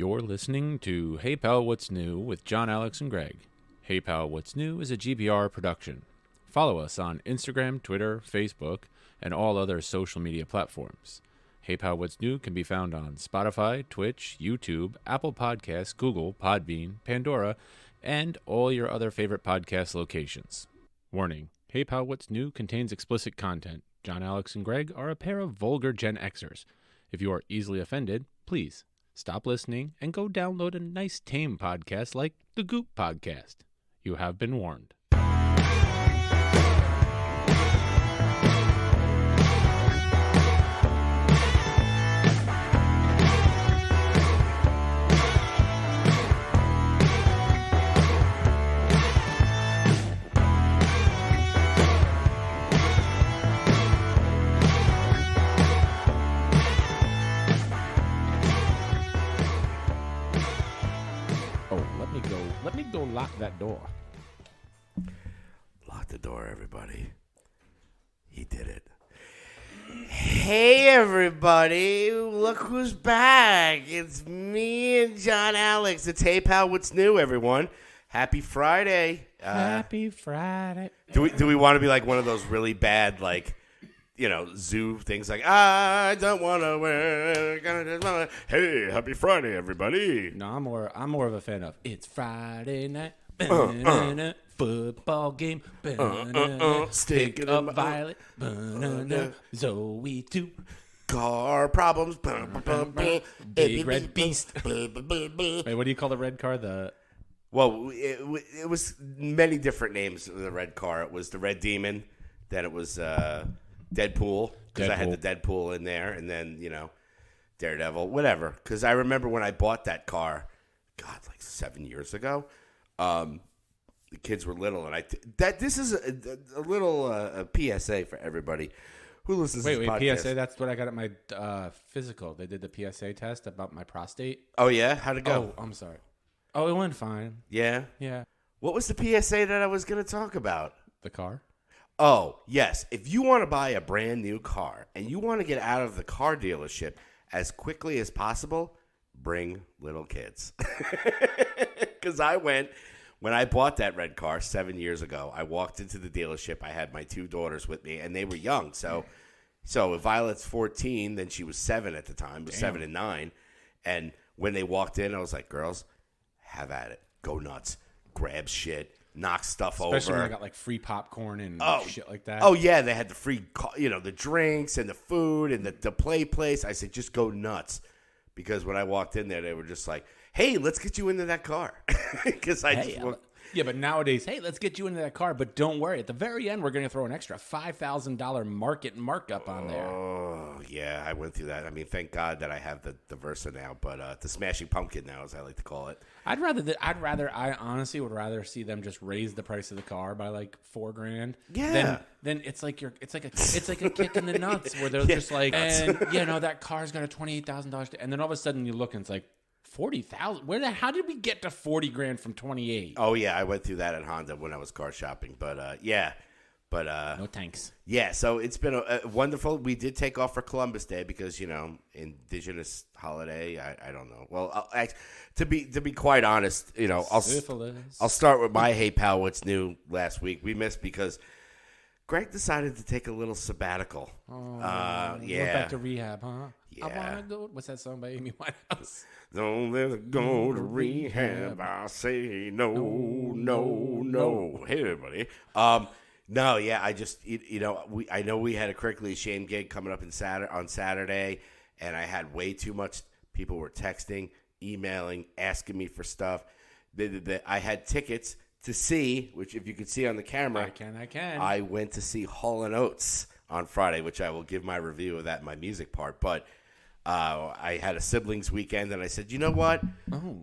You're listening to Hey Pal, What's New with John, Alex, and Greg. Hey Pal, What's New is a GBR production. Follow us on Instagram, Twitter, Facebook, and all other social media platforms. Hey Pal, What's New can be found on Spotify, Twitch, YouTube, Apple Podcasts, Google, Podbean, Pandora, and all your other favorite podcast locations. Warning, Hey Pal, What's New contains explicit content. John, Alex, and Greg are a pair of vulgar Gen Xers. If you are easily offended, please stop listening and go download a nice tame podcast like the Goop Podcast. You have been warned. Let me go lock that door. Lock the door, everybody. He did it. Hey, everybody. Look who's back. It's me and JohnAlex. It's Hey Pal, What's New, everyone. Happy Friday. Happy Friday. Do we want to be like one of those really bad, like, zoo things like, I don't want to work. Hey, happy Friday, everybody. No, I'm more of a fan of It's Friday night. Football game. Stick up Violet. Zoe 2. Car problems. Big red beast. Wait, what do you call the red car? Well, it was many different names of the red car. It was the Red Demon. Then it was Deadpool, because I had the Deadpool in there, and then, Daredevil, whatever. Because I remember when I bought that car, God, like 7 years ago, the kids were little, and this is a little PSA for everybody who listens to this podcast. PSA, that's what I got at my physical. They did the PSA test about my prostate. Oh, yeah? How'd it go? Oh, I'm sorry. Oh, it went fine. Yeah? Yeah. What was the PSA that I was going to talk about? The car? Oh, yes. If you want to buy a brand new car and you want to get out of the car dealership as quickly as possible, bring little kids. Because when I bought that red car 7 years ago, I walked into the dealership. I had my two daughters with me, and they were young. So if Violet's 14, then she was 7 at the time, 7 and 9. And when they walked in, I was like, girls, have at it. Go nuts. Grab shit. Knock stuff over. Especially when I got like free popcorn and shit like that. Oh, yeah. They had the free, the drinks and the food and the play place. I said, just go nuts. Because when I walked in there, they were just like, hey, let's get you into that car. Because Yeah, but nowadays, hey, let's get you into that car. But don't worry. At the very end, we're going to throw an extra $5,000 markup on there. Oh, yeah. I went through that. I mean, thank God that I have the Versa now. But the Smashing Pumpkin now, as I like to call it. I honestly would rather see them just raise the price of the car by like $4,000. Yeah. Then it's like it's like a kick in the nuts where they're just like, and that car's got a $28,000, and then all of a sudden you look and it's like $40,000. How did we get to $40,000 from 28? Oh yeah, I went through that at Honda when I was car shopping, but yeah. But no thanks. Yeah, so it's been a wonderful. We did take off for Columbus Day because indigenous holiday. I don't know. Well, to be quite honest, I'll start with my Hey Pal, What's New last week. We missed because Greg decided to take a little sabbatical. Oh, yeah. Went back to rehab, huh? Yeah. I wanna go. What's that song by Amy Winehouse? Don't let it go to rehab. I say no, no, no. Hey, everybody. No, yeah, I just, I know we had a Critically Ashamed gig coming up on Saturday, and I had way too much. People were texting, emailing, asking me for stuff. I had tickets to see, which if you can see on the camera. I can. I went to see Hall & Oates on Friday, which I will give my review of that in my music part. But I had a siblings weekend, and I said, you know what?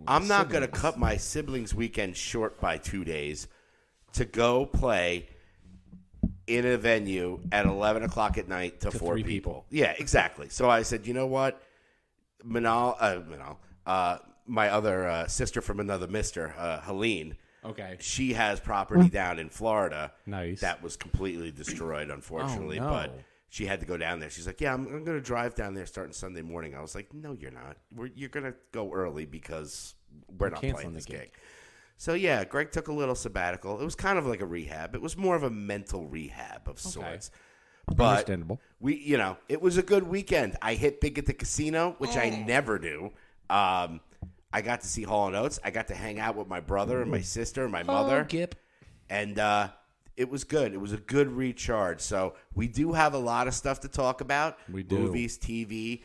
I'm not going to cut my siblings weekend short by 2 days to go play in a venue at 11 o'clock at night to 4 people. Yeah, exactly. So I said, you know what? Manal, my other sister from another mister, Helene. Okay. She has property down in Florida. Nice. That was completely destroyed, unfortunately. Oh, no. But she had to go down there. She's like, yeah, I'm going to drive down there starting Sunday morning. I was like, no, you're not. You're going to go early because we're not playing this gig. So, yeah, Greg took a little sabbatical. It was kind of like a rehab. It was more of a mental rehab of sorts. But understandable. It was a good weekend. I hit big at the casino, which I never do. I got to see Hall & Oates. I got to hang out with my brother and my sister and my mother. Gip. And it was good. It was a good recharge. So we do have a lot of stuff to talk about. We do. Movies, TV,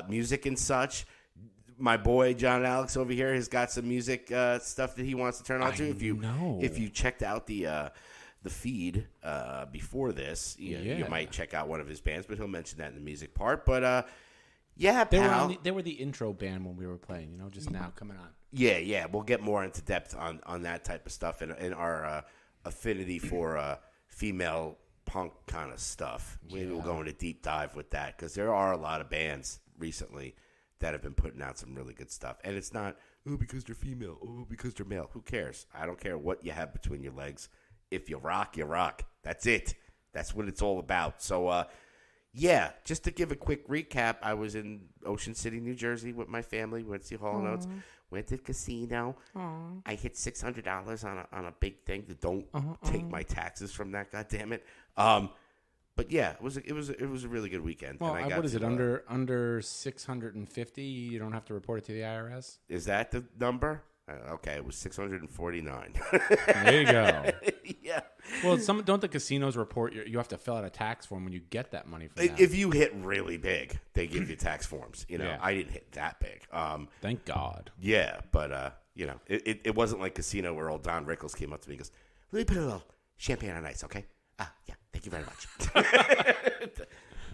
music and such. My boy JohnAlex over here has got some music stuff that he wants to turn on to. If you checked out the feed before this, you might check out one of his bands, but he'll mention that in the music part. But yeah, pal. They were the intro band when we were playing. Just now coming on. Yeah. We'll get more into depth on that type of stuff and our affinity for female punk kind of stuff. We'll go into deep dive with that because there are a lot of bands recently that have been putting out some really good stuff. And it's not, because they're female, because they're male. Who cares? I don't care what you have between your legs. If you rock, you rock. That's it. That's what it's all about. So, just to give a quick recap, I was in Ocean City, New Jersey with my family. Went to see Hall & Oates. Went to the casino. I hit $600 on a big thing. Don't take my taxes from that. God damn it. But yeah, it was a really good weekend. Well, and what is it under 650? You don't have to report it to the IRS. Is that the number? Okay, it was 649. There you go. Yeah. Well, don't the casinos report you have to fill out a tax form when you get that money from them? If you hit really big, they give you tax forms. Yeah. I didn't hit that big. Thank God. Yeah, but it wasn't like Casino where old Don Rickles came up to me and goes, "Let me put a little champagne on ice, okay?" Yeah, thank you very much.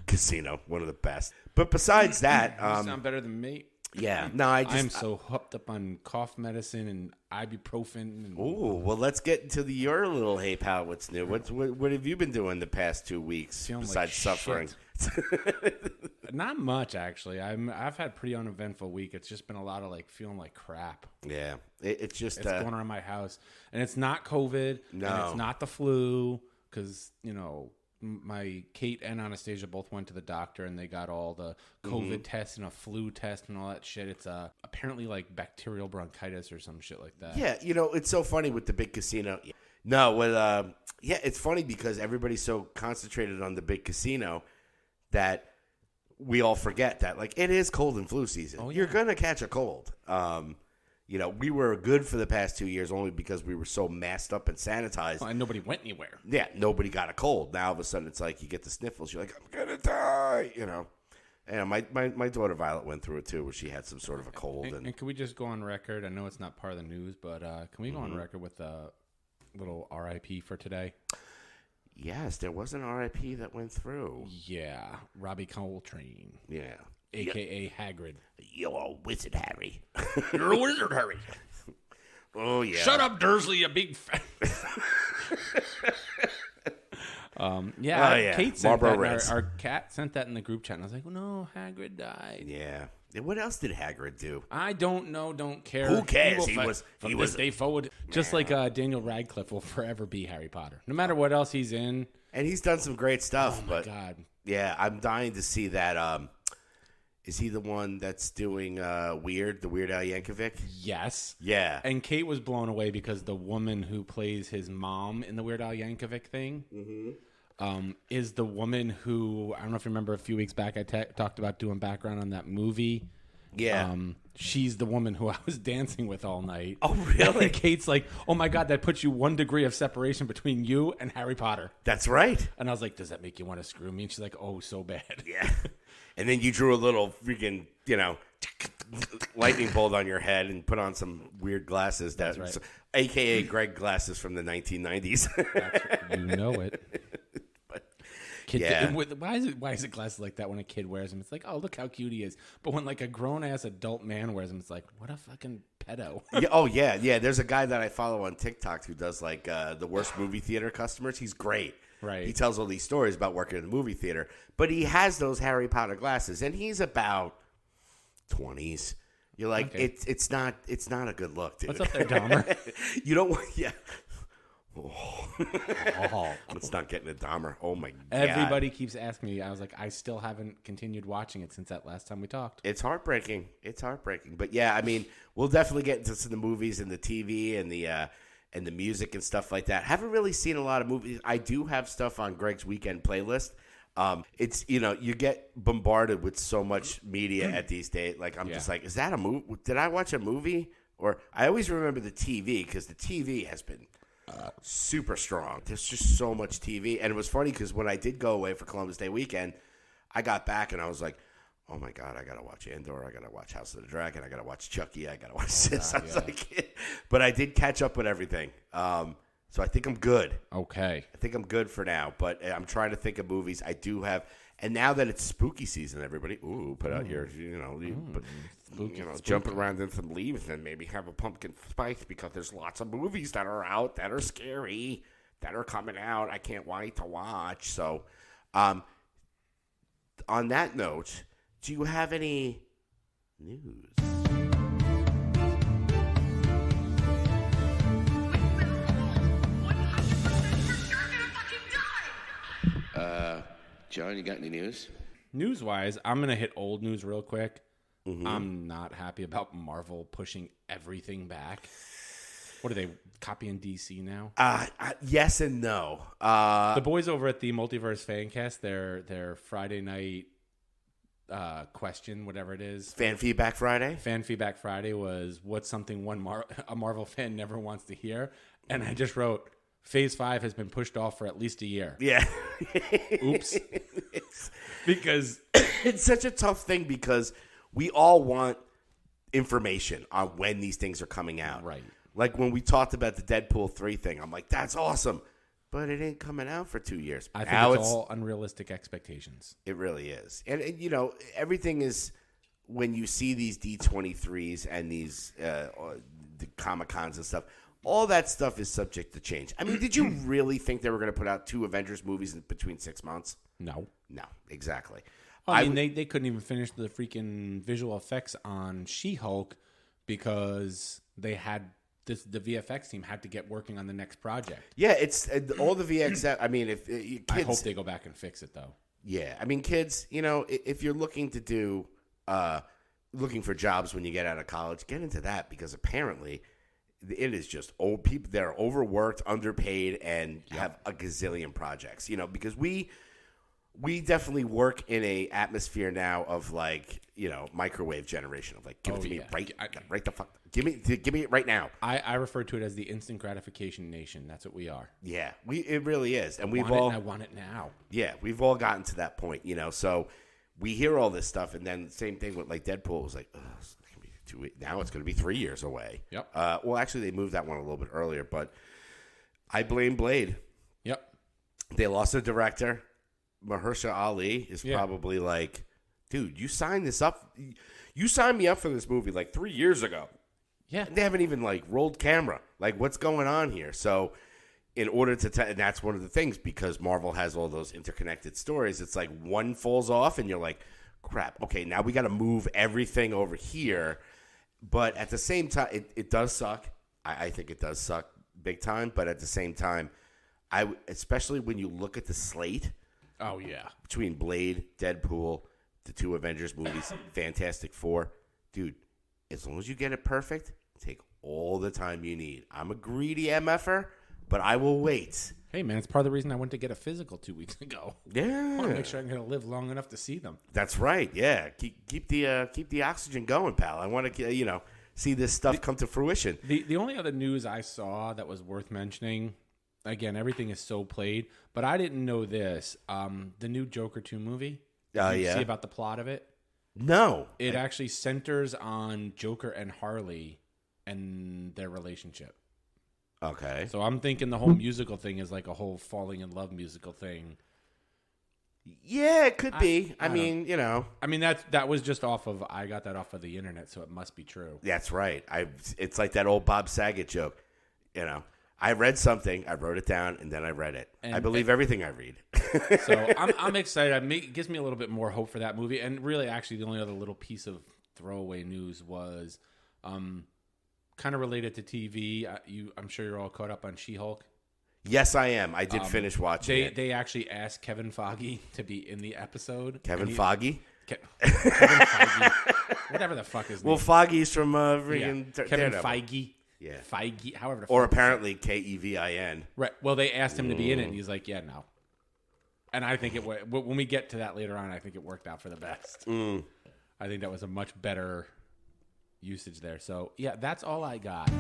Casino, one of the best. But besides that, you sound better than me. Yeah, no, I'm so hooked up on cough medicine and ibuprofen. Well, let's get into your little hey pal, what's new? What have you been doing the past 2 weeks besides suffering? Not much, actually. I've had a pretty uneventful week. It's just been a lot of feeling like crap. Yeah, it's just going around my house, and it's not COVID. No, and it's not the flu because my Kate and Anastasia both went to the doctor and they got all the COVID tests and a flu test and all that shit. It's apparently like bacterial bronchitis or some shit like that. Yeah, it's so funny with the big casino. No, it's funny because everybody's so concentrated on the big casino that we all forget that it is cold and flu season. Oh, yeah. You're gonna catch a cold. We were good for the past 2 years only because we were so masked up and sanitized. Well, and nobody went anywhere. Yeah, nobody got a cold. Now all of a sudden it's like you get the sniffles. You're like, I'm going to die, And my daughter Violet went through it too where she had some sort of a cold. And can we just go on record? I know it's not part of the news, but can we go on record with a little RIP for today? Yes, there was an RIP that went through. Yeah, Robbie Coltrane. Yeah. A.K.A. Hagrid. You're a wizard, Harry. You're a wizard, Harry. Oh, yeah. Shut up, Dursley, you big fat... Kate sent that. Our cat sent that in the group chat, and I was like, no, Hagrid died. Yeah. What else did Hagrid do? I don't know, don't care. Who cares? He was this day forward. Just like Daniel Radcliffe will forever be Harry Potter. No matter what else he's in. And he's done some great stuff. Oh, my God. Yeah, I'm dying to see that... Is he the one that's doing the Weird Al Yankovic? Yes. Yeah. And Kate was blown away because the woman who plays his mom in the Weird Al Yankovic thing is the woman who, I don't know if you remember a few weeks back, I talked about doing background on that movie. Yeah. She's the woman who I was dancing with all night. Oh, really? And Kate's like, oh, my God, that puts you 1 degree of separation between you and Harry Potter. That's right. And I was like, does that make you want to screw me? And she's like, oh, so bad. Yeah. And then you drew a little freaking, lightning bolt on your head and put on some weird glasses. That's right. A.K.A. Greg glasses from the 1990s. You know it. Why is it glasses like that when a kid wears them? It's like, oh, look how cute he is. But when a grown-ass adult man wears them, it's like, what a fucking pedo. Yeah, oh, yeah. There's a guy that I follow on TikTok who does, the worst movie theater customers. He's great. Right. He tells all these stories about working in the movie theater. But he has those Harry Potter glasses, and he's about 20s. You're like, okay. It's not a good look, dude. What's up there, Dahmer? You don't want, yeah. Oh. Let's not get into Dahmer. Oh, my God. Everybody keeps asking me. I was like, I still haven't continued watching it since that last time we talked. It's heartbreaking. But, yeah, I mean, we'll definitely get into some of the movies and the TV and the music and stuff like that. Haven't really seen a lot of movies. I do have stuff on Greg's weekend playlist. It's, you get bombarded with so much media at these days. Like, I'm just like, is that a movie? Did I watch a movie? Or I always remember the TV because the TV has been super strong. There's just so much TV. And it was funny because when I did go away for Columbus Day weekend, I got back and I was like, oh, my God, I got to watch Andor. I got to watch House of the Dragon. I got to watch Chucky. I got to watch this. I was like, but I did catch up with everything. So I think I'm good. Okay. I think I'm good for now. But I'm trying to think of movies. I do have. And now that it's spooky season, everybody, put out your, jumping around in some leaves and maybe have a pumpkin spice because there's lots of movies that are out that are scary, that are coming out. I can't wait to watch. So, on that note, do you have any news? John, you got any news? News-wise, I'm going to hit old news real quick. I'm not happy about Marvel pushing everything back. What are they, copying DC now? Yes and no. The boys over at the Multiverse Fancast, their Friday night question, whatever it is. Fan Feedback Friday? Fan Feedback Friday was, what's something a Marvel fan never wants to hear? And I just wrote, Phase 5 has been pushed off for at least a year. Yeah. Oops. Because it's such a tough thing because we all want information on when these things are coming out. Right. Like when we talked about the Deadpool 3 thing, I'm like, that's awesome. But it ain't coming out for 2 years. I think it's all unrealistic expectations. It really is. And everything is, when you see these D23s and these the Comic-Cons and stuff, all that stuff is subject to change. I mean, did you really think they were going to put out 2 Avengers movies in between 6 months? No, exactly. I mean, they couldn't even finish the freaking visual effects on She-Hulk because they had the VFX team had to get working on the next project. Yeah, it's all the VX. I mean, if kids, I hope they go back and fix it though. Yeah, I mean, kids, if you're looking to do looking for jobs when you get out of college, get into that because apparently it is just old people that are overworked, underpaid, and have a gazillion projects. Because we definitely work in a atmosphere now of like microwave generation of like give it to me right the fuck give me it right now. I refer to it as the instant gratification nation. That's what we are. Yeah, it really is, and I want it now. Yeah, we've all gotten to that point, So we hear all this stuff, and then the same thing with like Deadpool was like, now it's going to be 3 years away. Yep. Well, actually, they moved that one a little bit earlier, but I blame Blade. Yep. They lost a director. Mahershala Ali is probably like, dude, you signed this up. You signed me up for this movie like 3 years ago. Yeah. And they haven't even like rolled camera. Like, what's going on here? So, in order to and that's one of the things because Marvel has all those interconnected stories. It's like one falls off, and you're like, crap. Okay, now we got to move everything over here. But at the same time, it does suck. I think it does suck big time. But at the same time, especially when you look at the slate. Oh, yeah. Between Blade, Deadpool, the 2 Avengers movies, Fantastic Four. Dude, as long as you get it perfect, take all the time you need. I'm a greedy MFer, but I will wait. Hey, man, it's part of the reason I went to get a physical 2 weeks ago. Yeah. I want to make sure I'm going to live long enough to see them. That's right, yeah. Keep the oxygen going, pal. I want to, see this stuff come to fruition. The only other news I saw that was worth mentioning, again, everything is so played, but I didn't know this. The new Joker 2 movie. Did you see about the plot of it? No. It actually centers on Joker and Harley and their relationship. Okay. So I'm thinking the whole musical thing is like a whole falling in love musical thing. Yeah, it could be. I mean, I mean, that was just I got that off of the internet, so it must be true. That's right. It's like that old Bob Saget joke. I read something, I wrote it down, and then I read it. I believe everything I read. So I'm excited. It gives me a little bit more hope for that movie. And really, actually, the only other little piece of throwaway news was kind of related to TV. I'm sure you're all caught up on She-Hulk. Yes, I am. I did finish watching it. They actually asked Kevin Feige to be in the episode. Kevin Feige? Kevin Feige. Whatever the fuck his name. Well, Feige's from freaking Kevin Daredevil. Feige. Yeah. Feige, however the fuck. Or apparently Kevin. Right. Well, they asked him to be in it, and he's like, yeah, no. And I think when we get to that later on, I think it worked out for the best. I think that was a much better usage there. So, yeah, that's all I got.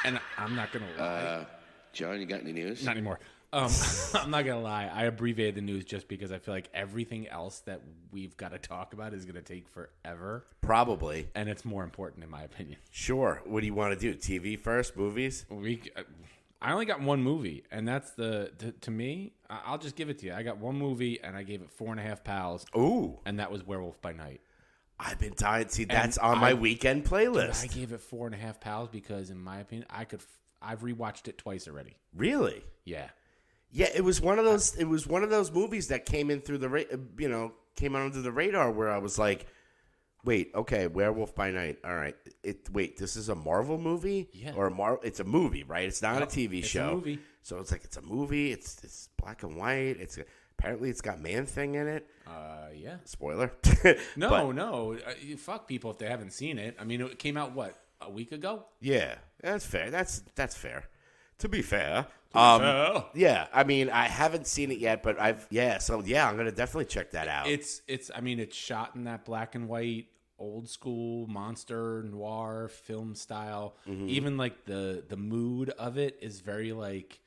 And I'm not going to lie. John, you got any news? Not anymore. I'm not going to lie. I abbreviated the news just because I feel like everything else that we've got to talk about is going to take forever. Probably. And it's more important, in my opinion. Sure. What do you want to do? TV first? Movies? I only got one movie, and that's to me, I'll just give it to you. I got one movie, and I gave it 4.5 pals. Ooh. And that was Werewolf by Night. I've been dying. See, that's on my weekend playlist. I gave it 4.5 pals because, in my opinion, I've rewatched it twice already. Really? Yeah. Yeah, it was one of those. It was one of those movies that came in through came under the radar where I was like, "Wait, okay, Werewolf by Night. All right, wait, this is a Marvel movie, yeah, or it's a movie, right? It's not a TV show. It's a movie. So it's like it's a movie. It's black and white. Apparently it's got Man-Thing in it. Yeah. Spoiler. No. Fuck people if they haven't seen it. I mean, it came out a week ago. Yeah, that's fair. That's fair. To be fair. Yeah, I mean, I haven't seen it yet, but I'm gonna definitely check that out. It's shot in that black and white, old school monster noir film style. Mm-hmm. Even like the mood of it is very like,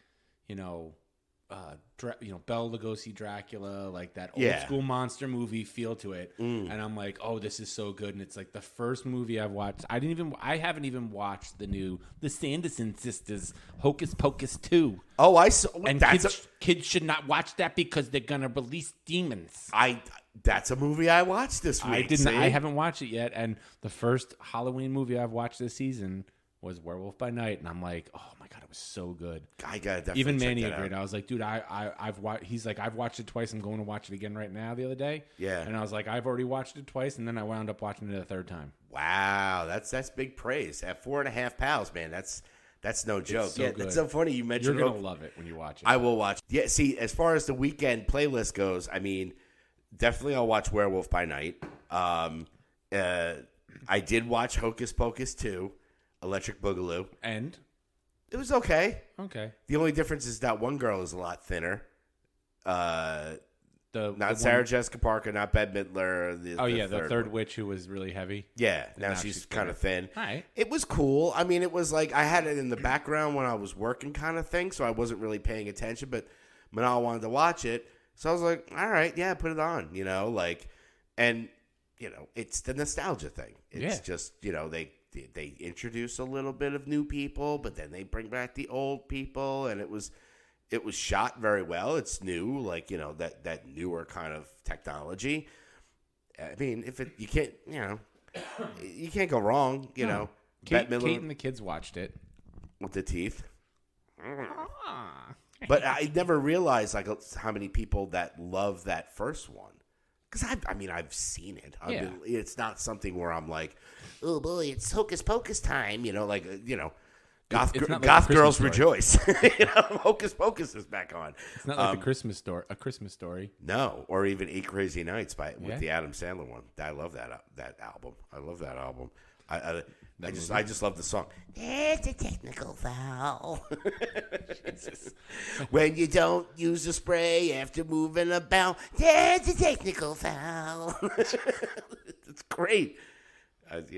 Bela Lugosi Dracula, like that old school monster movie feel to it. And I'm like, oh, this is so good. And it's like the first movie I've watched. I haven't even watched the Sanderson sisters Hocus Pocus 2. Oh, I saw. And kids should not watch that because they're gonna release demons. That's a movie I watched this week. I haven't watched it yet. And the first Halloween movie I've watched this season was Werewolf by Night, and I'm like, oh my god, it was so good. I gotta definitely even check Manny that agreed. out. I was like, dude, I've watched. He's like, I've watched it twice. I'm going to watch it again right now. The other day, yeah, and I was like, I've already watched it twice, and then I wound up watching it a third time. Wow, that's big praise. At 4.5 pals, man, that's no joke. So good. That's so funny you mentioned. You're gonna love it when you watch it. I will watch. Yeah, see, as far as the weekend playlist goes, I mean, definitely I'll watch Werewolf by Night. I did watch Hocus Pocus 2. Electric Boogaloo. And? It was okay. Okay. The only difference is that one girl is a lot thinner. Not Sarah Jessica Parker, not Bette Midler. The third witch who was really heavy. Yeah, now she's kind of thin. All right. It was cool. I mean, it was like I had it in the background when I was working kind of thing, so I wasn't really paying attention, but Manal wanted to watch it. So I was like, all right, yeah, put it on, and, it's the nostalgia thing. It's just, they introduce a little bit of new people, but then they bring back the old people, and it was shot very well. It's new, like, that newer kind of technology. I mean, you can't go wrong, know. Kate and the kids watched it. With the teeth. But I never realized like how many people that love that first one. Because I've seen it. It's not something where I'm like, oh boy, it's Hocus Pocus time. Goth girls rejoice. Hocus Pocus is back on. It's not like a Christmas story. No, or even Eight Crazy Nights with the Adam Sandler one. I love that album. I love that album. I just love the song. It's a technical foul. When you don't use the spray after moving about, it's a technical foul. It's great. It's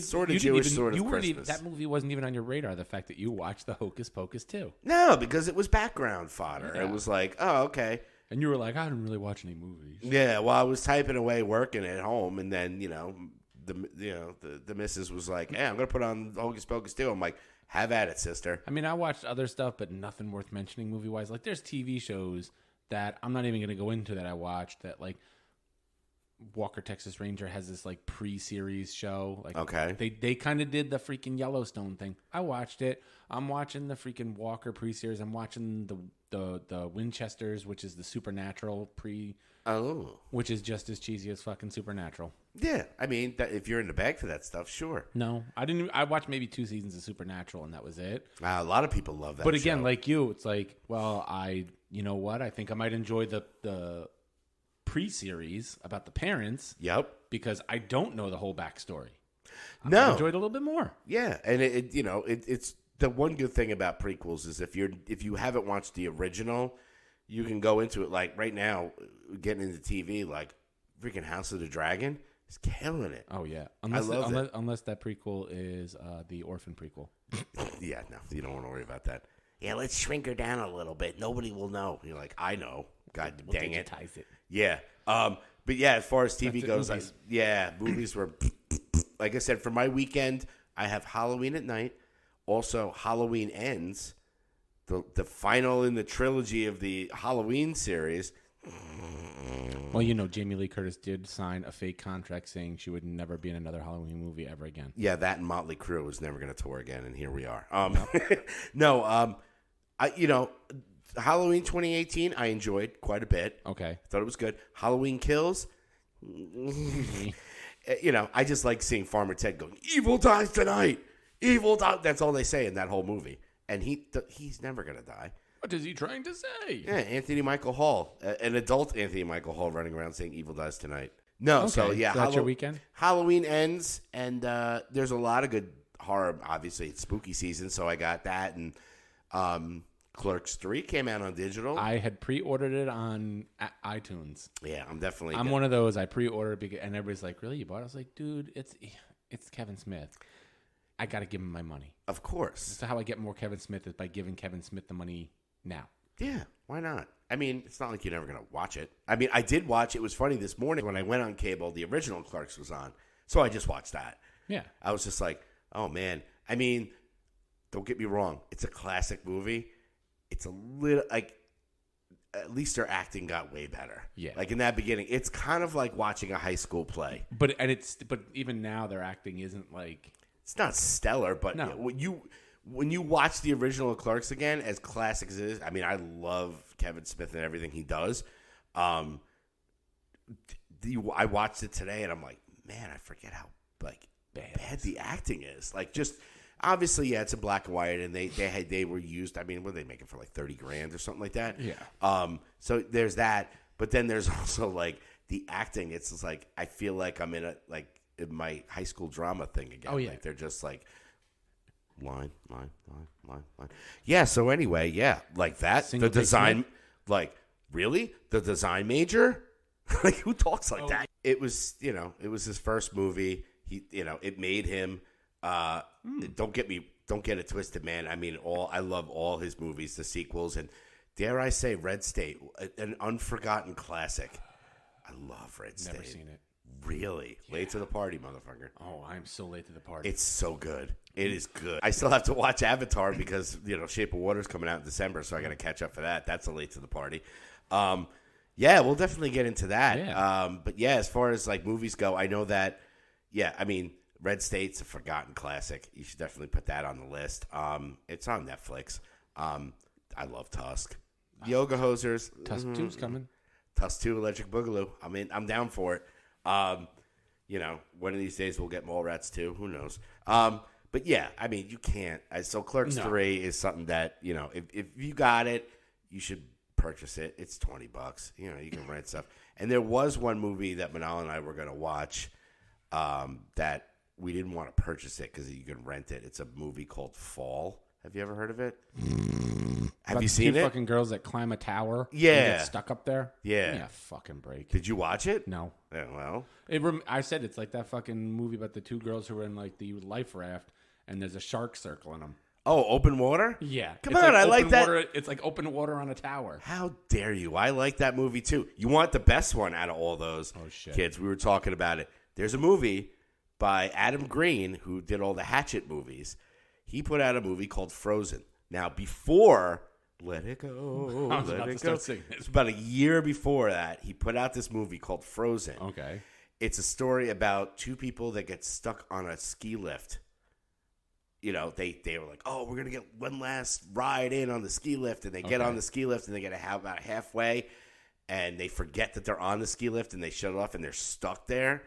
sort of Jewish, sort of Christmas. That movie wasn't even on your radar. The fact that you watched the Hocus Pocus 2. No, because it was background fodder. Yeah. It was like, oh, okay. And you were like, I didn't really watch any movies. Yeah, well, I was typing away, working at home, and then the missus was like, hey, I'm gonna put on Hocus Pocus 2. I'm like, have at it, sister. I mean, I watched other stuff, but nothing worth mentioning movie wise. Like, there's TV shows that I'm not even gonna go into that I watched that like Walker Texas Ranger has this like pre-series show. Like, Okay. they kind of did the freaking Yellowstone thing. I watched it. I'm watching the freaking Walker pre-series. I'm watching the Winchesters, which is the Supernatural which is just as cheesy as fucking Supernatural. Yeah, I mean, if you're in the bag for that stuff, sure. No, I didn't. I watched maybe 2 seasons of Supernatural, and that was it. A lot of people love that. But again, show. like you, it's like, well, you know what? I think I might enjoy the pre-series about the parents. Yep. Because I don't know the whole backstory. No, I enjoyed it a little bit more. Yeah, and it's the one good thing about prequels is if you haven't watched the original, you can go into it like right now, getting into TV like freaking House of the Dragon is killing it. Oh yeah, unless that prequel is the Orphan prequel. Yeah, no, you don't want to worry about that. Yeah, let's shrink her down a little bit. Nobody will know. You're like, I know. God dang it. Digitize it. Yeah. But yeah, as far as TV goes, movies. Movies were, like I said, for my weekend, I have Halloween at night. Also, Halloween Ends, the final in the trilogy of the Halloween series. Well, you know, Jamie Lee Curtis did sign a fake contract saying she would never be in another Halloween movie ever again. Yeah, that and Motley Crue was never going to tour again, and here we are. Halloween 2018, I enjoyed quite a bit. Okay. I thought it was good. Halloween Kills, I just like seeing Farmer Ted going, evil dies tonight. Evil dies. That's all they say in that whole movie. And he's never going to die. What is he trying to say? Yeah, Anthony Michael Hall, an adult Anthony Michael Hall running around saying evil dies tonight. No, okay. So yeah. So that's your weekend? Halloween Ends, and there's a lot of good horror. Obviously, it's spooky season, so I got that. And Clerks 3 came out on digital. I had pre-ordered it on iTunes. Yeah, I'm one of those. I pre-ordered and everybody's like, "Really, you bought it?" I was like, "Dude, it's Kevin Smith. I got to give him my money." Of course. That's how I get more Kevin Smith is by giving Kevin Smith the money now. Yeah, why not? I mean, it's not like you're never going to watch it. I mean, I did watch. It was funny this morning when I went on cable. The original Clerks was on, so I just watched that. Yeah, I was just like, "Oh man." I mean, don't get me wrong. It's a classic movie. It's a little like, at least their acting got way better. Yeah. Like in that beginning, it's kind of like watching a high school play. But even now their acting isn't like, it's not stellar, but no. When you watch the original Clerks again, as classic as it is, I mean, I love Kevin Smith and everything he does. I watched it today and I'm like, man, I forget how like bad the acting is. Like just. Obviously, yeah, it's in black and white, and they were used. I mean, what did they make it for, like $30,000 or something like that? Yeah. So there's that, but then there's also like the acting. It's just like I feel like I'm in my high school drama thing again. Oh yeah. Like they're just like line. Yeah. So anyway, yeah, like that. Single the design, like really, the design major, like who talks like that? It was his first movie. It made him. Don't get it twisted, man. I mean, I love all his movies, the sequels, and dare I say, Red State, an unforgotten classic. I love Red State. Never seen it. Really? Yeah. Late to the party, motherfucker. Oh, I'm so late to the party. It's so good. It is good. I still have to watch Avatar because Shape of Water is coming out in December, so I got to catch up for that. That's a late to the party. Yeah, we'll definitely get into that. Yeah. But yeah, as far as like movies go, I know that. Yeah, I mean. Red State's a forgotten classic. You should definitely put that on the list. It's on Netflix. I love Tusk. Yoga Hosers. Tusk 2's coming. Tusk 2, Electric Boogaloo. I'm down for it. One of these days we'll get Mallrats too. Who knows? But yeah, I mean, you can't. So Clerks 3 is something that, if you got it, you should purchase it. It's $20. You can rent stuff. And there was one movie that Manal and I were going to watch that we didn't want to purchase it because you can rent it. It's a movie called Fall. Have you ever heard of it? Have you seen it? Fucking girls that climb a tower. Yeah. And get stuck up there. Yeah. Yeah. Fucking break. Did you watch it? No. Yeah, well. I said it's like that fucking movie about the two girls who were in like the life raft and there's a shark circling them. Oh, open water? Yeah. Come on, I like that. It's like open water on a tower. How dare you? I like that movie too. You want the best one out of all those kids. We were talking about it. There's a movie by Adam Green, who did all the Hatchet movies. He put out a movie called Frozen. Now, before Let it go. I was Let about it to start go. singing it. It's about a year before that. He put out this movie called Frozen. Okay. It's a story about two people that get stuck on a ski lift. You know, they were like, oh, we're going to get one last ride in on the ski lift. And they get on the ski lift and they get about halfway. And they forget that they're on the ski lift and they shut it off and they're stuck there.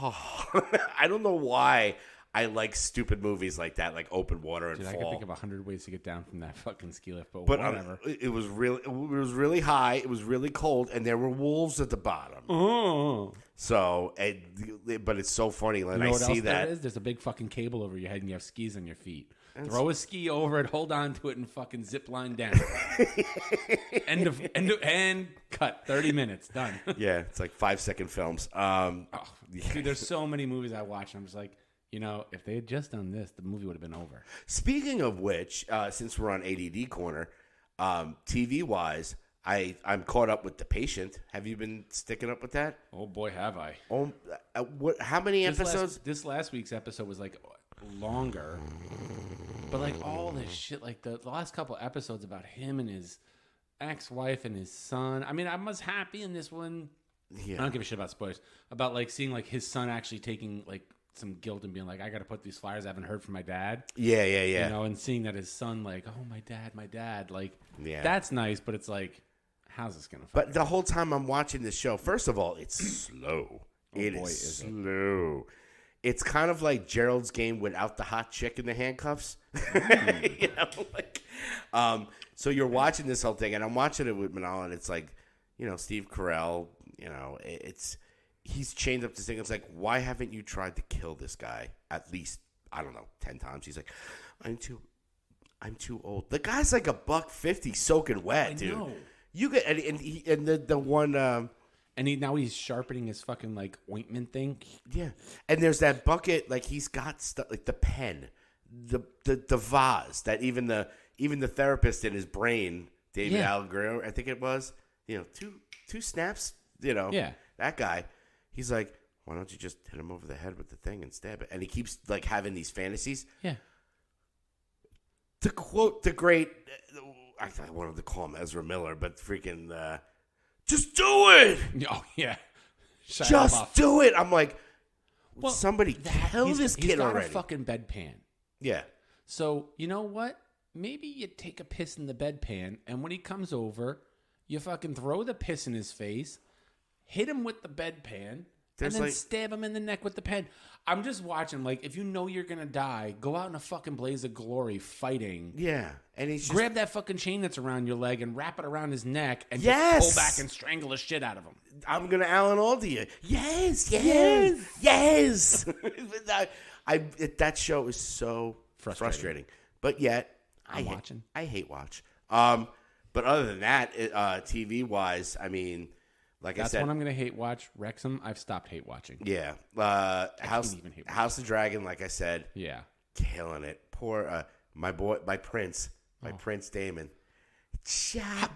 I don't know why I like stupid movies like that, like Open Water and Dude, Fall. I can think of 100 ways to get down from that fucking ski lift, but But whatever. it was really high. It was really cold, and there were wolves at the bottom. Oh. So, but it's so funny when You know I what see else there that. is? There's a big fucking cable over your head, and you have skis on your feet. Throw a ski over it, hold on to it, and fucking zip line down. End cut. 30 minutes done. Yeah, it's like 5-second films. Dude, there's so many movies I watch, and I'm just like, you know, if they had just done this, the movie would have been over. Speaking of which, since we're on ADD Corner, TV wise, I'm caught up with The Patient. Have you been sticking up with that? Oh boy, have I! How many episodes? This last week's episode was like longer, but like all this shit, like the last couple episodes about him and his ex-wife and his son. I mean, I was happy in this one. Yeah. I don't give a shit about spoilers. About like seeing like his son actually taking like some guilt and being like, I got to put these flyers I haven't heard from my dad. Yeah. You know, and seeing that his son like, oh my dad, like, that's nice. But it's like, how's this gonna? But the whole time I'm watching this show, first of all, it's slow. It is slow. It's kind of like Gerald's Game without the hot chick in the handcuffs. You know, like, so you're watching this whole thing, and I'm watching it with Manal, and it's like, you know, Steve Carell, you know, he's chained up to this thing. It's like, why haven't you tried to kill this guy at least, I don't know, 10 times? He's like, I'm too old. The guy's like $150 soaking wet, dude. Know. You get and the one. And he's sharpening his fucking like ointment thing. Yeah, and there's that bucket. Like he's got stuff like the pen, the vase that even the therapist in his brain, David Allegro, I think it was. You know, two snaps. You know, that guy. He's like, why don't you just hit him over the head with the thing and stab it? And he keeps like having these fantasies. Yeah. To quote the great, I wanted to call him Ezra Miller, but freaking. Just do it. Oh yeah, just do it. I'm like, well, somebody kill this kid already. He's got a fucking bedpan. Yeah. So you know what? Maybe you take a piss in the bedpan, and when he comes over, you fucking throw the piss in his face, hit him with the bedpan, and then stab him in the neck with the pen. I'm just watching. Like, if you know you're gonna die, go out in a fucking blaze of glory fighting. Yeah, and he's just, grab that fucking chain that's around your leg and wrap it around his neck and just pull back and strangle the shit out of him. I'm gonna Alan Alda you. Yes. That show is so frustrating. But yet, I hate watch. But other than that, TV wise, I mean. Like That's I said, one I'm going to hate watch. Wrexham, I've stopped hate watching. Yeah. House of Dragon, like I said. Yeah. Killing it. Poor, my Prince Damon.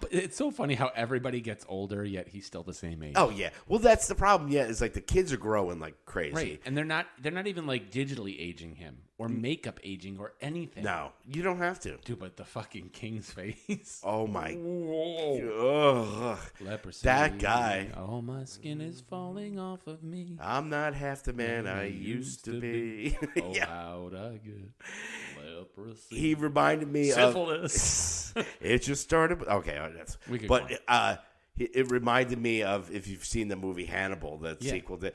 But it's so funny how everybody gets older, yet he's still the same age. Oh, yeah. Well, that's the problem. Yeah, it's like the kids are growing like crazy. Right. And they're not even like digitally aging him or makeup aging or anything. No, you don't have to. Dude, but the fucking king's face. Oh, my. Ugh. Leprosy. That guy. All my skin is falling off of me. I'm not half the man I used to be. Oh, how'd I get leprosy? He reminded me syphilis. It just started. Okay, that's. It reminded me of, if you've seen the movie Hannibal, the sequel, the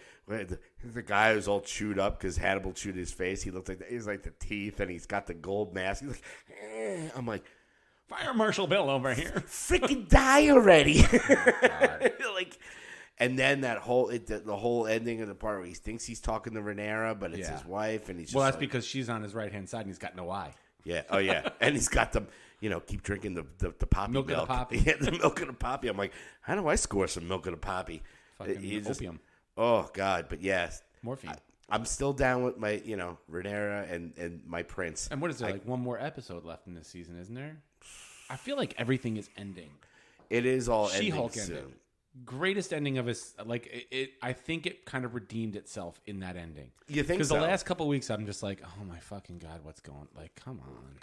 guy who's all chewed up because Hannibal chewed his face. He looked like he's like the teeth, and he's got the gold mask. He's like, I'm like, Fire Marshal Bill over here. Freaking die already! Like, and then the whole ending of the part where he thinks he's talking to Rhaenyra, but it's his wife, and he's just that's because she's on his right hand side and he's got no eye. Yeah. Oh yeah, and he's got them. You know, keep drinking the poppy milk. Of the poppy. Yeah, the milk of the poppy. I'm like, how do I score some milk of the poppy? Fucking opium. Oh, God. But, yes. Morphine. I'm still down with my, Rhaenyra and my prince. And what is there, like one more episode left in this season, isn't there? I feel like everything is ending. It is all She-Hulk ending soon. ending. Greatest ending of his, like, I think it kind of redeemed itself in that ending. You think so? Because the last couple of weeks, I'm just like, oh, my fucking God, what's going, like, come on.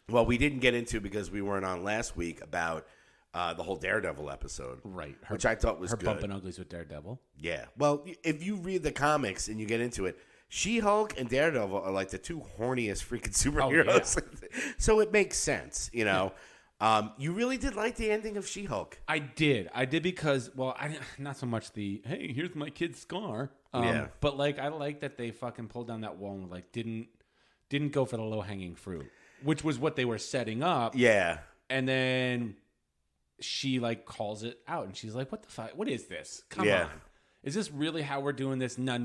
Well, we didn't get into because we weren't on last week about the whole Daredevil episode. Right. Which I thought was good. Her bumping uglies with Daredevil. Yeah. Well, if you read the comics and you get into it, She-Hulk and Daredevil are like the two horniest freaking superheroes. Oh, yeah. So it makes sense, you know. Yeah. You really did like the ending of She-Hulk. I did because, well, not so much the, hey, here's my kid's scar. Yeah. But, like, I like that they fucking pulled down that wall and, like, didn't go for the low-hanging fruit, which was what they were setting up. Yeah. And then she, like, calls it out, and she's like, what the fuck? What is this? Come on. Is this really how we're doing this? No.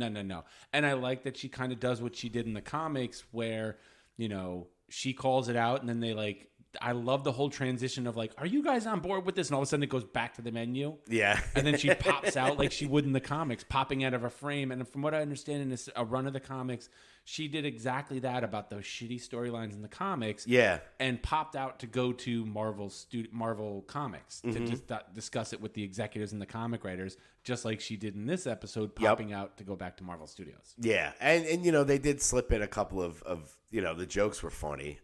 And I like that she kind of does what she did in the comics where, you know, she calls it out, and then they, like, I love the whole transition of, like, are you guys on board with this? And all of a sudden it goes back to the menu. Yeah. And then she pops out like she would in the comics, popping out of a frame. And from what I understand in a run of the comics, she did exactly that about those shitty storylines in the comics. Yeah. And popped out to go to Marvel Comics to just discuss it with the executives and the comic writers, just like she did in this episode, popping out to go back to Marvel Studios. Yeah. And you know, they did slip in a couple of you know, the jokes were funny.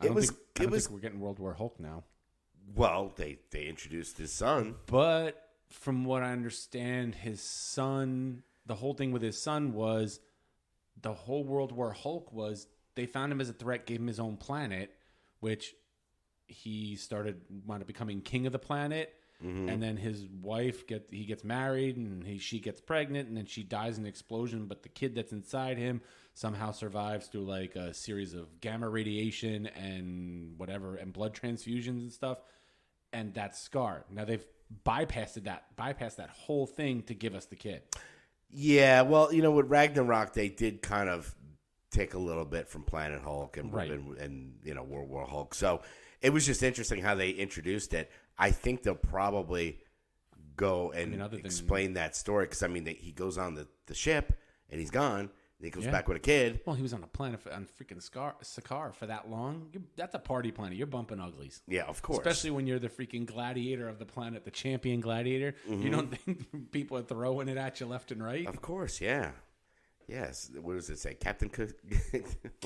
I don't think we're getting World War Hulk now. Well, they introduced his son. But from what I understand, his son, the whole thing with his son was the whole World War Hulk was they found him as a threat, gave him his own planet, which he wound up becoming king of the planet. Mm-hmm. And then his wife gets married and she gets pregnant and then she dies in an explosion. But the kid that's inside him somehow survives through like a series of gamma radiation and whatever and blood transfusions and stuff. And that's Scar. Now they've bypassed that whole thing to give us the kid. Yeah, well, you know, with Ragnarok, they did kind of take a little bit from Planet Hulk and you know, World War Hulk. So it was just interesting how they introduced it. I think they'll probably go and explain that story because, I mean, he goes on the ship and he's gone. And he goes back with a kid. Well, he was on a planet on freaking Sakaar for that long. That's a party planet. You're bumping uglies. Yeah, of course. Especially when you're the freaking gladiator of the planet, the champion gladiator. Mm-hmm. You don't think people are throwing it at you left and right? Of course, yeah. Yes. What does it say? Captain Cook? I'm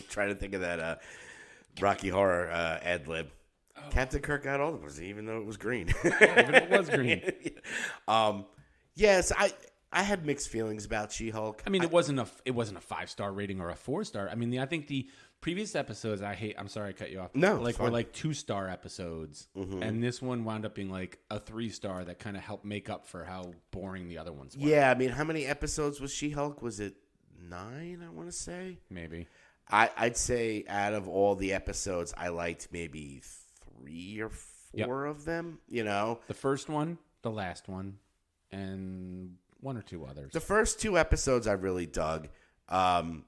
trying to think of that Rocky Horror ad lib. Oh. Captain Kirk got all of us, even though it was green. Even though it was green. Yes, I had mixed feelings about She-Hulk. I mean, it wasn't a 5-star rating or a 4-star. I mean, I think the previous episodes, I'm sorry I cut you off. No, were like 2-star episodes, and this one wound up being like a 3-star that kind of helped make up for how boring the other ones were. Yeah, I mean, how many episodes was She-Hulk? Was it 9? I want to say maybe. I'd say out of all the episodes, I liked maybe 3 or 4 of them. You know, the first one, the last one, and 1 or 2 others. The first 2 episodes I really dug. The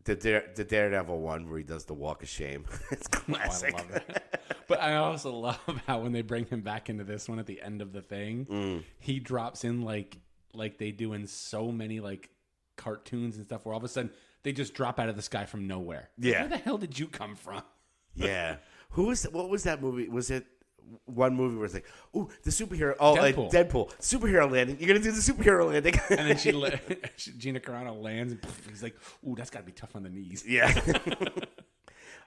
Daredevil one where he does the walk of shame. It's classic. I love that. But I also love how when they bring him back into this one at the end of the thing, he drops in like they do in so many like cartoons and stuff where all of a sudden they just drop out of the sky from nowhere. Yeah. Where the hell did you come from? Yeah. What was that movie? Was it one movie where it's like, ooh, the superhero, Deadpool, superhero landing. You're gonna do the superhero landing, and then Gina Carano lands, and he's like, ooh, that's gotta be tough on the knees. Yeah,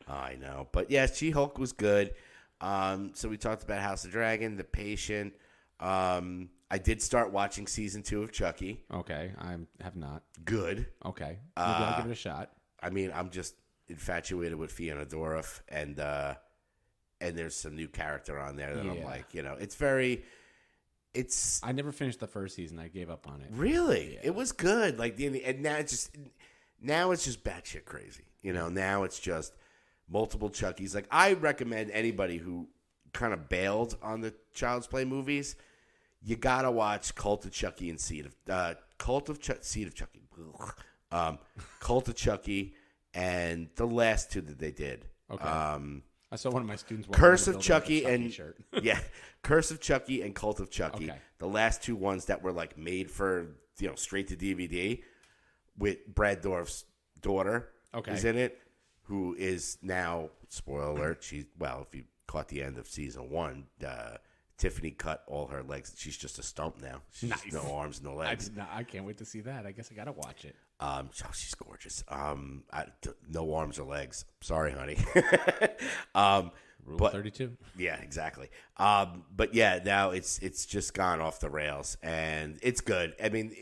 I know, but yeah, She-Hulk was good. So we talked about House of Dragon, The Patient. I did start watching season 2 of Chucky. Okay, I have not. Good. Okay, maybe I'll give it a shot. I mean, I'm just infatuated with Fiona Dourif, and there's some new character on there that I'm like, you know, I never finished the first season. I gave up on it. Really? Yeah. It was good. Like and now it's just batshit crazy. You know, now it's just multiple Chuckies. Like, I recommend anybody who kind of bailed on the Child's Play movies, you gotta watch Cult of Chucky and Seed of Chucky. Cult of Chucky and the last 2 that they did. Okay. I saw one of my students. Curse of Chucky and shirt. Curse of Chucky and Cult of Chucky. Okay. The last 2 ones that were like made for, you know, straight to DVD, with Brad Dourif's daughter is in it, who is now, spoiler alert, if you caught the end of season 1, Tiffany cut all her legs. She's just a stump now. She's nice. No arms, no legs. I can't wait to see that. I guess I gotta watch it. She's gorgeous. No arms or legs. Sorry, honey. Rule 32. Yeah, exactly. But yeah, now it's just gone off the rails, and it's good. I mean,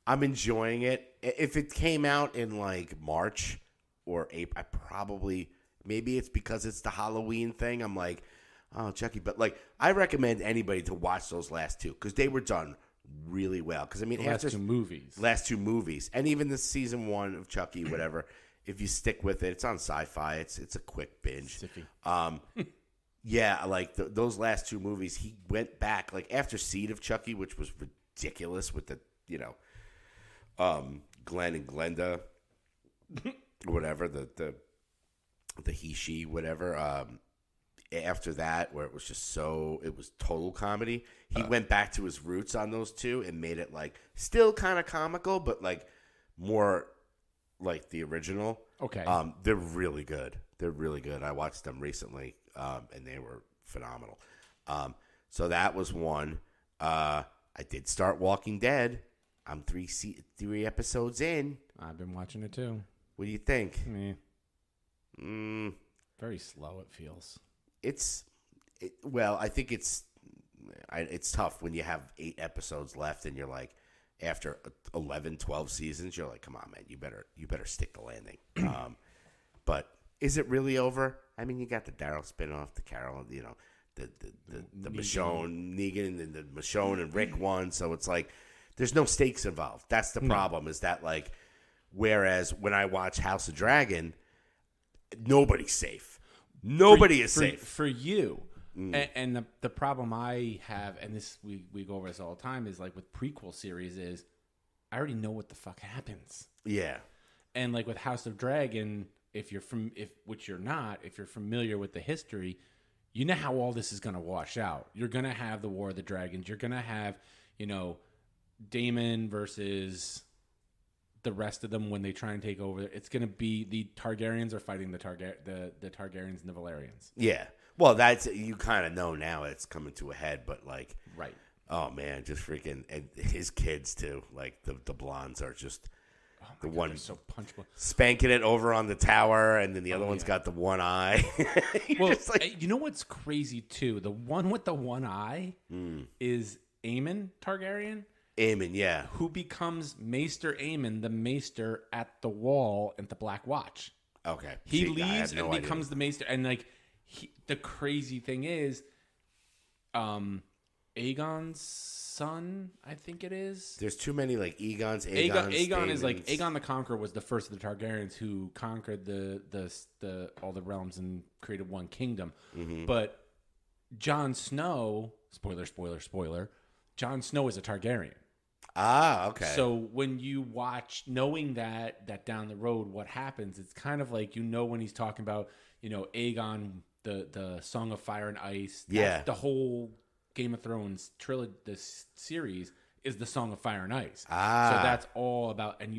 I'm enjoying it. If it came out in like March or April, maybe it's because it's the Halloween thing. I'm like, oh, Chucky. But like, I recommend anybody to watch those last two because they were done really well. Because I mean, last two movies, and even the season 1 of Chucky, whatever. If you stick with it, it's on Sci-Fi. It's a quick binge. Yeah, like those last two movies, he went back like after Seed of Chucky, which was ridiculous with the Glenn and Glenda, whatever the he she whatever. After that, where it was total comedy. He went back to his roots on those two and made it like still kind of comical, but like more like the original. Okay. They're really good. I watched them recently, and they were phenomenal. So that was one. I did start Walking Dead. I'm three episodes in. I've been watching it too. What do you think? Very slow, it feels. I think it's tough when you have 8 episodes left and you're like, after 11, 12 seasons, you're like, come on, man, you better stick the landing. But is it really over? I mean, you got the Daryl spinoff, the Carol, the Michonne, Negan, and the Michonne and Rick one. So it's like, there's no stakes involved. That's the problem. Is that like, whereas when I watch House of Dragon, nobody's safe. Nobody is safe for you. And the problem I have, and this we go over this all the time, is like with prequel series is I already know what the fuck happens. Yeah. And like with House of Dragon, if you're familiar with the history, you know how all this is going to wash out. You're going to have the War of the Dragons. You're going to have, Daemon versus the rest of them when they try and take over. It's going to be the Targaryens are fighting the Targaryens and the Valerians. Yeah. Well, that's, you kind of know now it's coming to a head, but like, right. Oh man, just freaking, and his kids too. Like the blondes are just the one so punchable, spanking it over on the tower, and then the other one's got the one eye. Well, you know what's crazy too? The one with the one eye is Aemon Targaryen. Aemon, yeah. Who becomes Maester Aemon, the Maester at the Wall at the Black Watch. Okay. He leaves and becomes the Maester. And like the crazy thing is, Aegon's son, I think it is. There's too many like Aegon is like Aegon the Conqueror was the first of the Targaryens who conquered the all the realms and created one kingdom. Mm-hmm. But Jon Snow, spoiler, Jon Snow is a Targaryen. Ah, okay. So when you watch, knowing that down the road what happens, it's kind of like when he's talking about Aegon, the Song of Fire and Ice. Yeah. The whole Game of Thrones trilogy, this series is the Song of Fire and Ice. Ah. So that's all about, and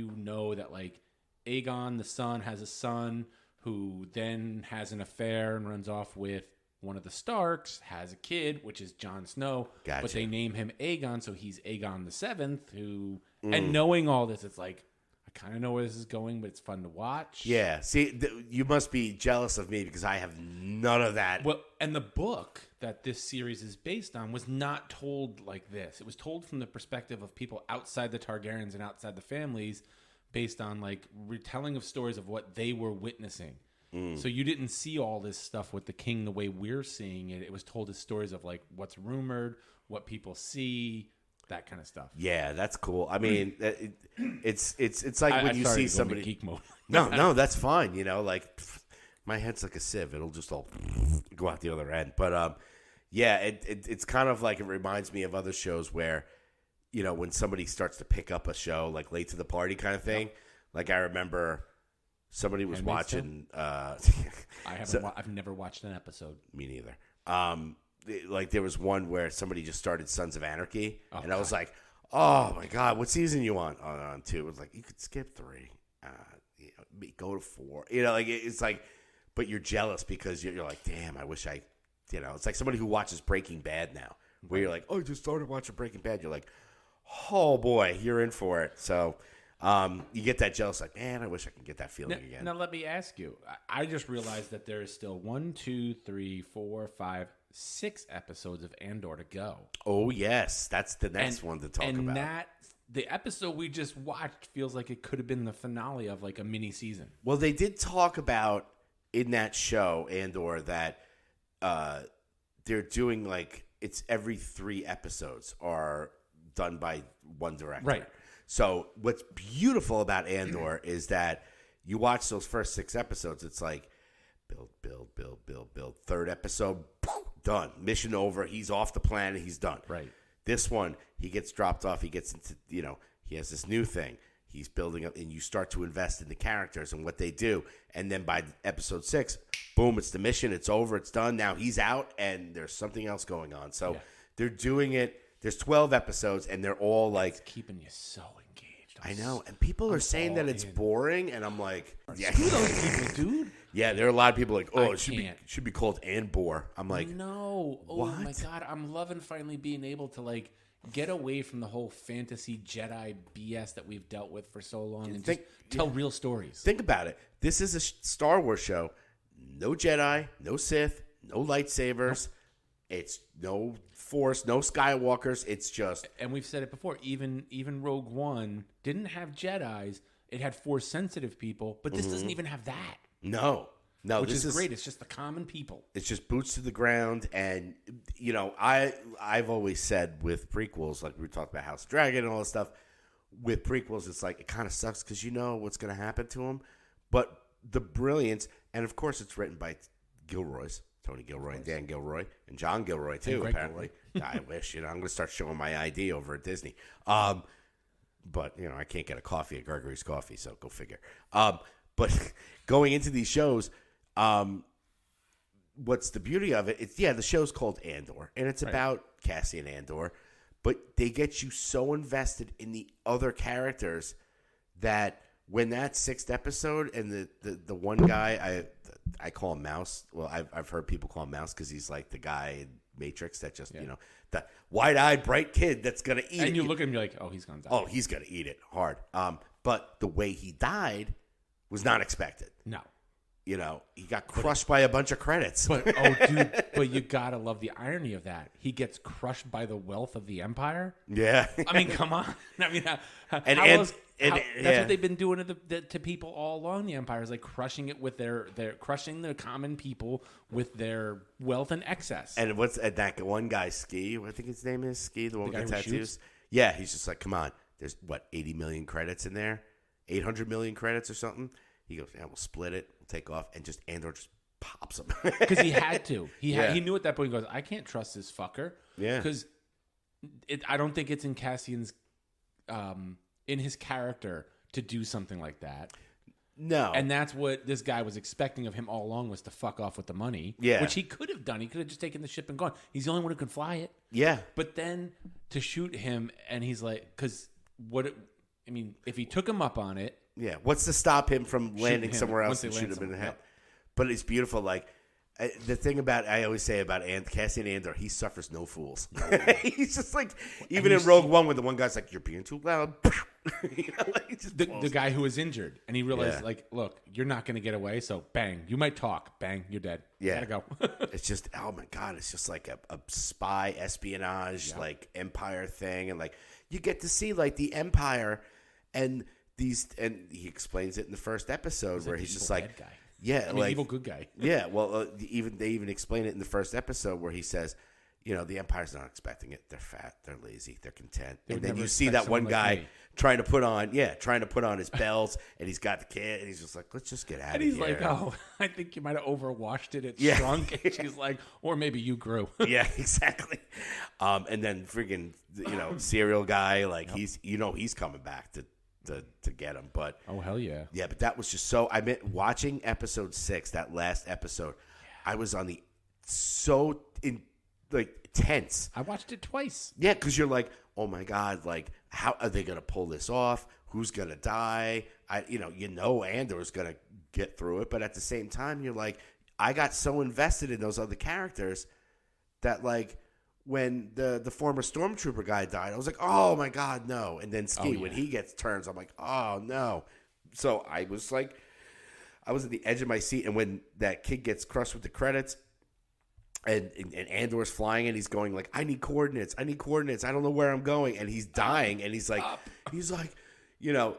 that like Aegon the son has a son who then has an affair and runs off with one of the Starks, has a kid, which is Jon Snow. Gotcha. But they name him Aegon, so he's Aegon the Seventh. And knowing all this, it's like, I kind of know where this is going, but it's fun to watch. Yeah. See, you must be jealous of me because I have none of that. Well, and the book that this series is based on was not told like this. It was told from the perspective of people outside the Targaryens and outside the families, based on like retelling of stories of what they were witnessing. So you didn't see all this stuff with the king the way we're seeing it. It was told as stories of like what's rumored, what people see, that kind of stuff. Yeah, that's cool. I mean, it's like when you see somebody geek mode. No, that's fine. Like my head's like a sieve; it'll just all go out the other end. But yeah, it's kind of like it reminds me of other shows where, when somebody starts to pick up a show like late to the party kind of thing. Yep. Like I remember. Somebody was watching. I've never watched an episode. Me neither. Like there was one where somebody just started Sons of Anarchy, and I was like, "Oh my god, what season you on?" On 2. It was like you could skip 3, go to 4. Like it's like, but you're jealous because you're like, "Damn, I wish I." It's like somebody who watches Breaking Bad now, where you're like, "Oh, I just started watching Breaking Bad." You're like, "Oh boy, you're in for it." So. You get that jealous, like, man, I wish I could get that feeling again. Now, let me ask you. I just realized that there is still 1, 2, 3, 4, 5, 6 episodes of Andor to go. Oh, yes. That's the next one to talk about. And the episode we just watched feels like it could have been the finale of like a mini season. Well, they did talk about in that show, Andor, that they're doing like it's every 3 episodes are done by one director. Right. So what's beautiful about Andor is that you watch those first 6 episodes, it's like build. 3rd episode, done. Mission over. He's off the planet. He's done. Right. This one, he gets dropped off. He gets into, he has this new thing. He's building up, and you start to invest in the characters and what they do. And then by episode 6, boom, it's the mission. It's over. It's done. Now he's out, and there's something else going on. So they're doing it. There's 12 episodes, and they're all like... It's keeping you so engaged. I know. And people are saying that it's boring, and I'm like... Yeah. Screw those people, dude. Yeah, there are a lot of people like, oh, I it can't. should be called Andor. I'm like... No. Oh, what? my God. I'm loving finally being able to, like, get away from the whole fantasy Jedi BS that we've dealt with for so long and just tell real stories. Think about it. This is a Star Wars show. No Jedi, no Sith, no lightsabers. Nope. It's no Force, no Skywalkers. It's just... And we've said it before. Even Rogue One didn't have Jedis. It had Force-sensitive people, but this doesn't even have that. No, which is great. It's just the common people. It's just boots to the ground. And, I've always said with prequels, like we talked about House of Dragon and all this stuff, with prequels, it's like it kind of sucks because you know what's going to happen to them. But the brilliance, and of course it's written by Gilroys. Tony Gilroy and Dan Gilroy and John Gilroy too, apparently. I wish, I'm going to start showing my ID over at Disney. But, I can't get a coffee at Gregory's Coffee, so go figure. But going into these shows, what's the beauty of it? The show's called Andor, and it's about Cassian Andor, but they get you so invested in the other characters that when that 6th episode and the one guy, I call him Mouse. Well, I've heard people call him Mouse because he's like the guy in Matrix that just, the wide-eyed, bright kid that's going to eat it. And you look at him, you're like, oh, he's going to die. Oh, he's going to eat it hard. But the way he died was not expected. No. He got crushed by a bunch of credits. But, but you got to love the irony of that. He gets crushed by the wealth of the Empire. Yeah. I mean, come on. I mean, that's what they've been doing to people all along the Empire, is like crushing it with their crushing the common people with their wealth and excess. And what's that one guy, Ski? I think his name is Ski, the one with the tattoos. Shoots? Yeah, he's just like, come on. There's 80 million credits in there, 800 million credits or something. He goes, yeah, we'll split it, we'll take off, and just Andor just pops him because he had to. He knew at that point. He goes, I can't trust this fucker. Yeah, because I don't think it's in Cassian's in his character to do something like that. No, and that's what this guy was expecting of him all along, was to fuck off with the money. Yeah, which he could have done. He could have just taken the ship and gone. He's the only one who can fly it. Yeah, but then to shoot him, and he's like, because if he took him up on it. Yeah, what's to stop him from landing somewhere else and shoot him in the head? Yep. But it's beautiful. Like, the thing I always say about Cassian Andor, he suffers no fools. He's just like, even in Rogue One, when the one guy's like, you're being too loud. The guy who was injured, and he realized, like, look, you're not going to get away, so bang, you might talk, bang, you're dead. Yeah, gotta go. It's just, oh my God, it's just like a spy espionage, like Empire thing, and like you get to see like the Empire and he explains it in the first episode where he's just like, guy. Evil good guy. Yeah, well, they even explain it in the first episode where he says, the Empire's not expecting it. They're fat, they're lazy, they're content. And then you see that one guy trying to put on his bells, and he's got the kid, and he's just like, let's just get out of here. And he's like, oh, I think you might have overwashed it. It shrunk. And she's like, or maybe you grew. Yeah, exactly. And then freaking, cereal guy, like he's coming back to get him, but oh hell yeah, but that was just watching episode 6, that last episode. I was on tense. I watched it twice. Yeah, because you're like, oh my God, like how are they gonna pull this off? Who's gonna die? Andor's gonna get through it, but at the same time, you're like, I got so invested in those other characters that like when the former stormtrooper guy died, I was like, oh my God, no. And then Ski, Oh, when yeah. he gets turns, I'm like, oh no. So I was like, I was at the edge of my seat, and when that kid gets crushed with the credits, and Andor's flying, and he's going like, I need coordinates. I don't know where I'm going, and he's dying, and he's like, you know,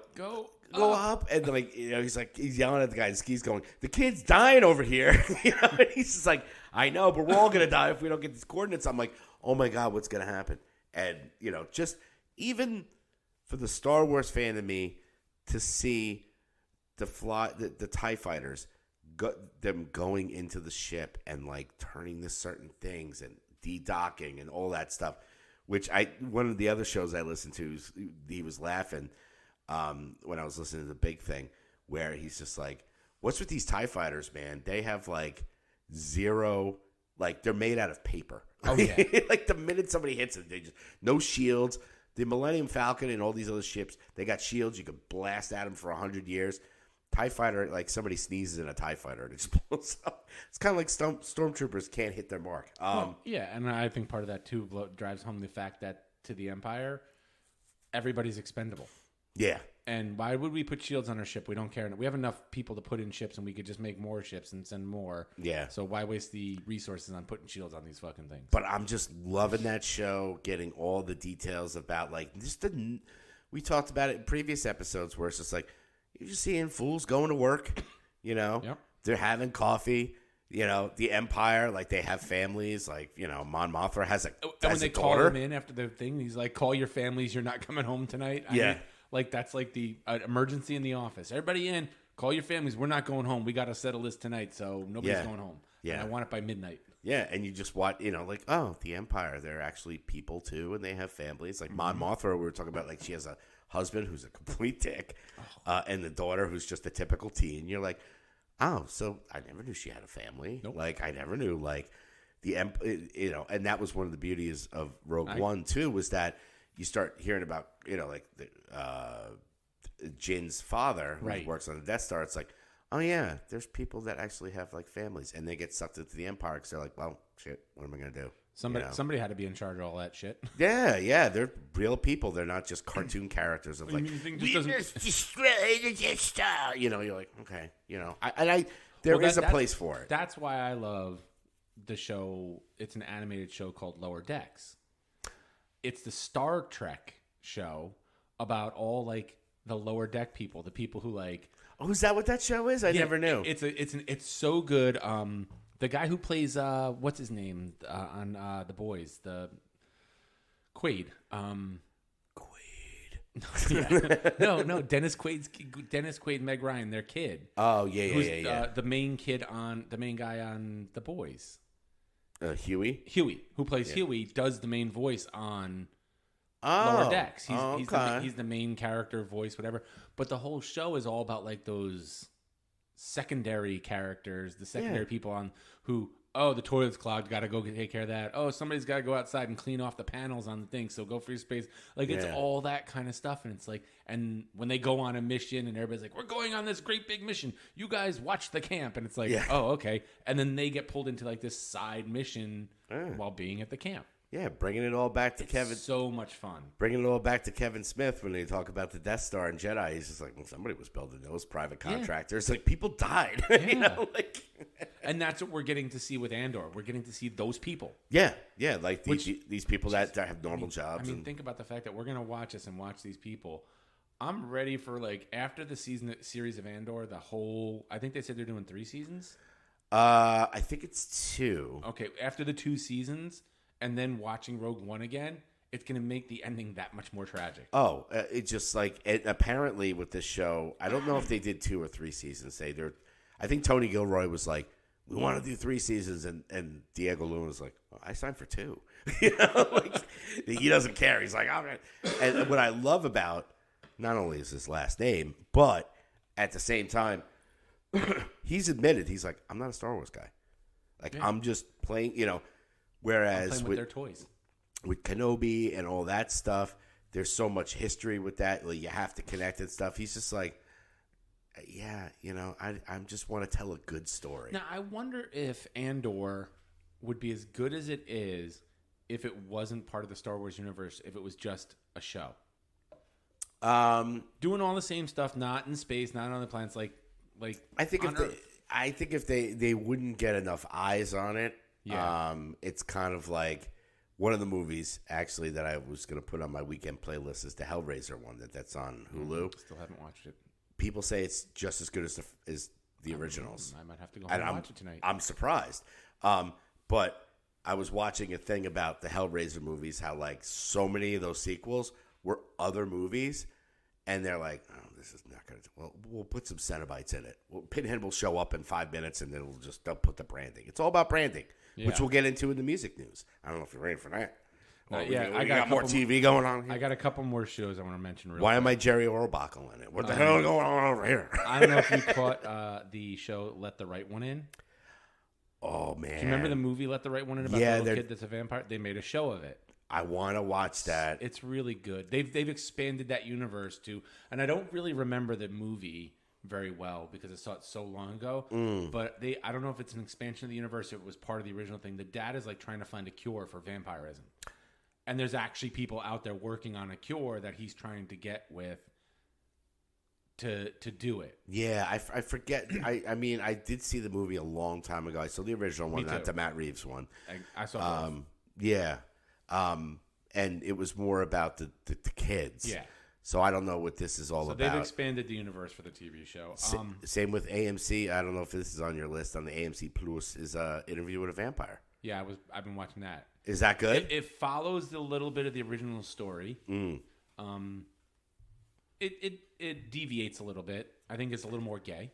Go up, and like, you know, he's yelling at the guy, and Ski's going, the kid's dying over here. You know, and he's just like, I know, but we're all gonna die if we don't get these coordinates. I'm like, oh my God, what's gonna happen? And you know, just even for the Star Wars fan in me to see the TIE fighters, them going into the ship and like turning to certain things and de-docking and all that stuff, which one of the other shows I listened to, he was laughing when I was listening to the Big Thing, where he's just like, what's with these TIE fighters, man? They have like zero, like they're made out of paper. Oh yeah. Like the minute somebody hits it, they just, no shields. The Millennium Falcon and all these other ships, they got shields. You could blast at them for 100 years. TIE fighter, like somebody sneezes in a TIE fighter and it just blows up. It's kind of like stormtroopers can't hit their mark. Yeah, and I think part of that too drives home the fact that to the Empire, everybody's expendable. Yeah. And why would we put shields on our ship? We don't care. We have enough people to put in ships, and we could just make more ships and send more. Yeah. So why waste the resources on putting shields on these fucking things? But I'm just loving that show, getting all the details about like just we talked about it in previous episodes where it's just like, you're just seeing fools going to work, you know, Yep. They're having coffee, you know, the Empire, like they have families, like, you know, Mon Mothra has a And when they call daughter. him in after the thing, he's like, call your families, you're not coming home tonight. I Yeah. mean, like that's like the emergency in the office. Everybody in, call your families, we're not going home. We got to settle this tonight, so nobody's Yeah. going home. Yeah. And I want it by midnight. Yeah, and you just watch, you know, like, oh, the Empire, they're actually people too, and they have families. Like Mon Mothra, we were talking about, like, she has a husband who's a complete dick, and the daughter who's just a typical teen. You're like, oh, so I never knew she had a family. Nope. Like, I never knew, like, you know, and that was one of the beauties of Rogue One, too, was that you start hearing about, you know, like, Jin's father, who works on the Death Star. It's like, oh, yeah, there's people that actually have, like, families, and they get sucked into the Empire because they're like, well, shit, what am I going to do? Somebody had to be in charge of all that shit. Yeah, they're real people. They're not just cartoon characters of, like, we just destroyed the Death Star. You know, you're like, okay, you know. There is a place for it. That's why I love the show. It's an animated show called Lower Decks. It's the Star Trek show about all, like, the lower deck people, the people who, like... Oh, is that what that show is? I never knew. It's so good. The guy who plays what's his name on The Boys, the Quaid. Quaid. No, Dennis Quaid, Meg Ryan, their kid. Oh yeah. The main guy on The Boys. Huey, who plays Huey, does the main voice on Lower Decks. He's the main character voice, whatever. But the whole show is all about like those secondary characters, the secondary people on who, oh, the toilet's clogged, got to go take care of that. Oh, somebody's got to go outside and clean off the panels on the thing, so go for your space. Like, it's all that kind of stuff. And it's like, and when they go on a mission and everybody's like, we're going on this great big mission, you guys watch the camp. And it's like, oh, okay. And then they get pulled into like this side mission while being at the camp. Yeah, bringing it all back to Kevin. So much fun. Bringing it all back to Kevin Smith when they talk about the Death Star and Jedi. He's just like, well, somebody was building those private contractors. Like, people died. You know, like. And that's what we're getting to see with Andor. We're getting to see those people. Yeah, like these people that have normal jobs. I mean, think about the fact that we're going to watch this and watch these people. I'm ready for, like, after the series of Andor, the whole... I think they said they're doing 3 seasons? I think it's 2. Okay, after the 2 seasons... and then watching Rogue One again, it's going to make the ending that much more tragic. Oh, it's just like, apparently with this show, I don't know if they did 2 or 3 seasons. I think Tony Gilroy was like, we want to do 3 seasons, and Diego Luna was like, well, I signed for 2. You know, like, he doesn't care. He's like, okay. And what I love about, not only is his last name, but at the same time, he's admitted, he's like, I'm not a Star Wars guy. Like, I'm just playing, you know. Whereas with their toys, with Kenobi and all that stuff, there's so much history with that. Like, you have to connect and stuff. He's just like, yeah, you know, I just want to tell a good story. Now, I wonder if Andor would be as good as it is if it wasn't part of the Star Wars universe, if it was just a show. Doing all the same stuff, not in space, not on the planets, like I think if they wouldn't get enough eyes on it, it's kind of like one of the movies actually that I was going to put on my weekend playlist is the Hellraiser one that's on Hulu. Still haven't watched it. People say it's just as good as the originals. I might have to go home and watch it tonight. I'm surprised. But I was watching a thing about the Hellraiser movies, how like so many of those sequels were other movies, and they're like, oh, this is not going to. Well, we'll put some Cenobites in it. Pinhead will show up in 5 minutes, and they'll put the branding. It's all about branding, which we'll get into in the music news. I don't know if you're ready for that. I got more TV going on here. I got a couple more shows I want to mention. Why am I Jerry Orbach in it? What the hell is going on over here? I don't know if you caught the show Let the Right One In. Oh, man. Do you remember the movie Let the Right One In about the little kid that's a vampire? They made a show of it. I want to watch that. It's really good. They've expanded that universe too, and I don't really remember the movie very well because I saw it so long ago. But I don't know if it's an expansion of the universe. Or it was part of the original thing. The dad is like trying to find a cure for vampirism, and there's actually people out there working on a cure that he's trying to get with to do it. Yeah, I forget. I mean, I did see the movie a long time ago. I saw the original one, not the Matt Reeves one. I saw both. Yeah. And it was more about the kids. Yeah. So I don't know what this is all about. They've expanded the universe for the TV show. Same with AMC. I don't know if this is on your list. On the AMC Plus is Interview with a Vampire. Yeah, I've been watching that. Is that good? It follows a little bit of the original story. It deviates a little bit. I think it's a little more gay.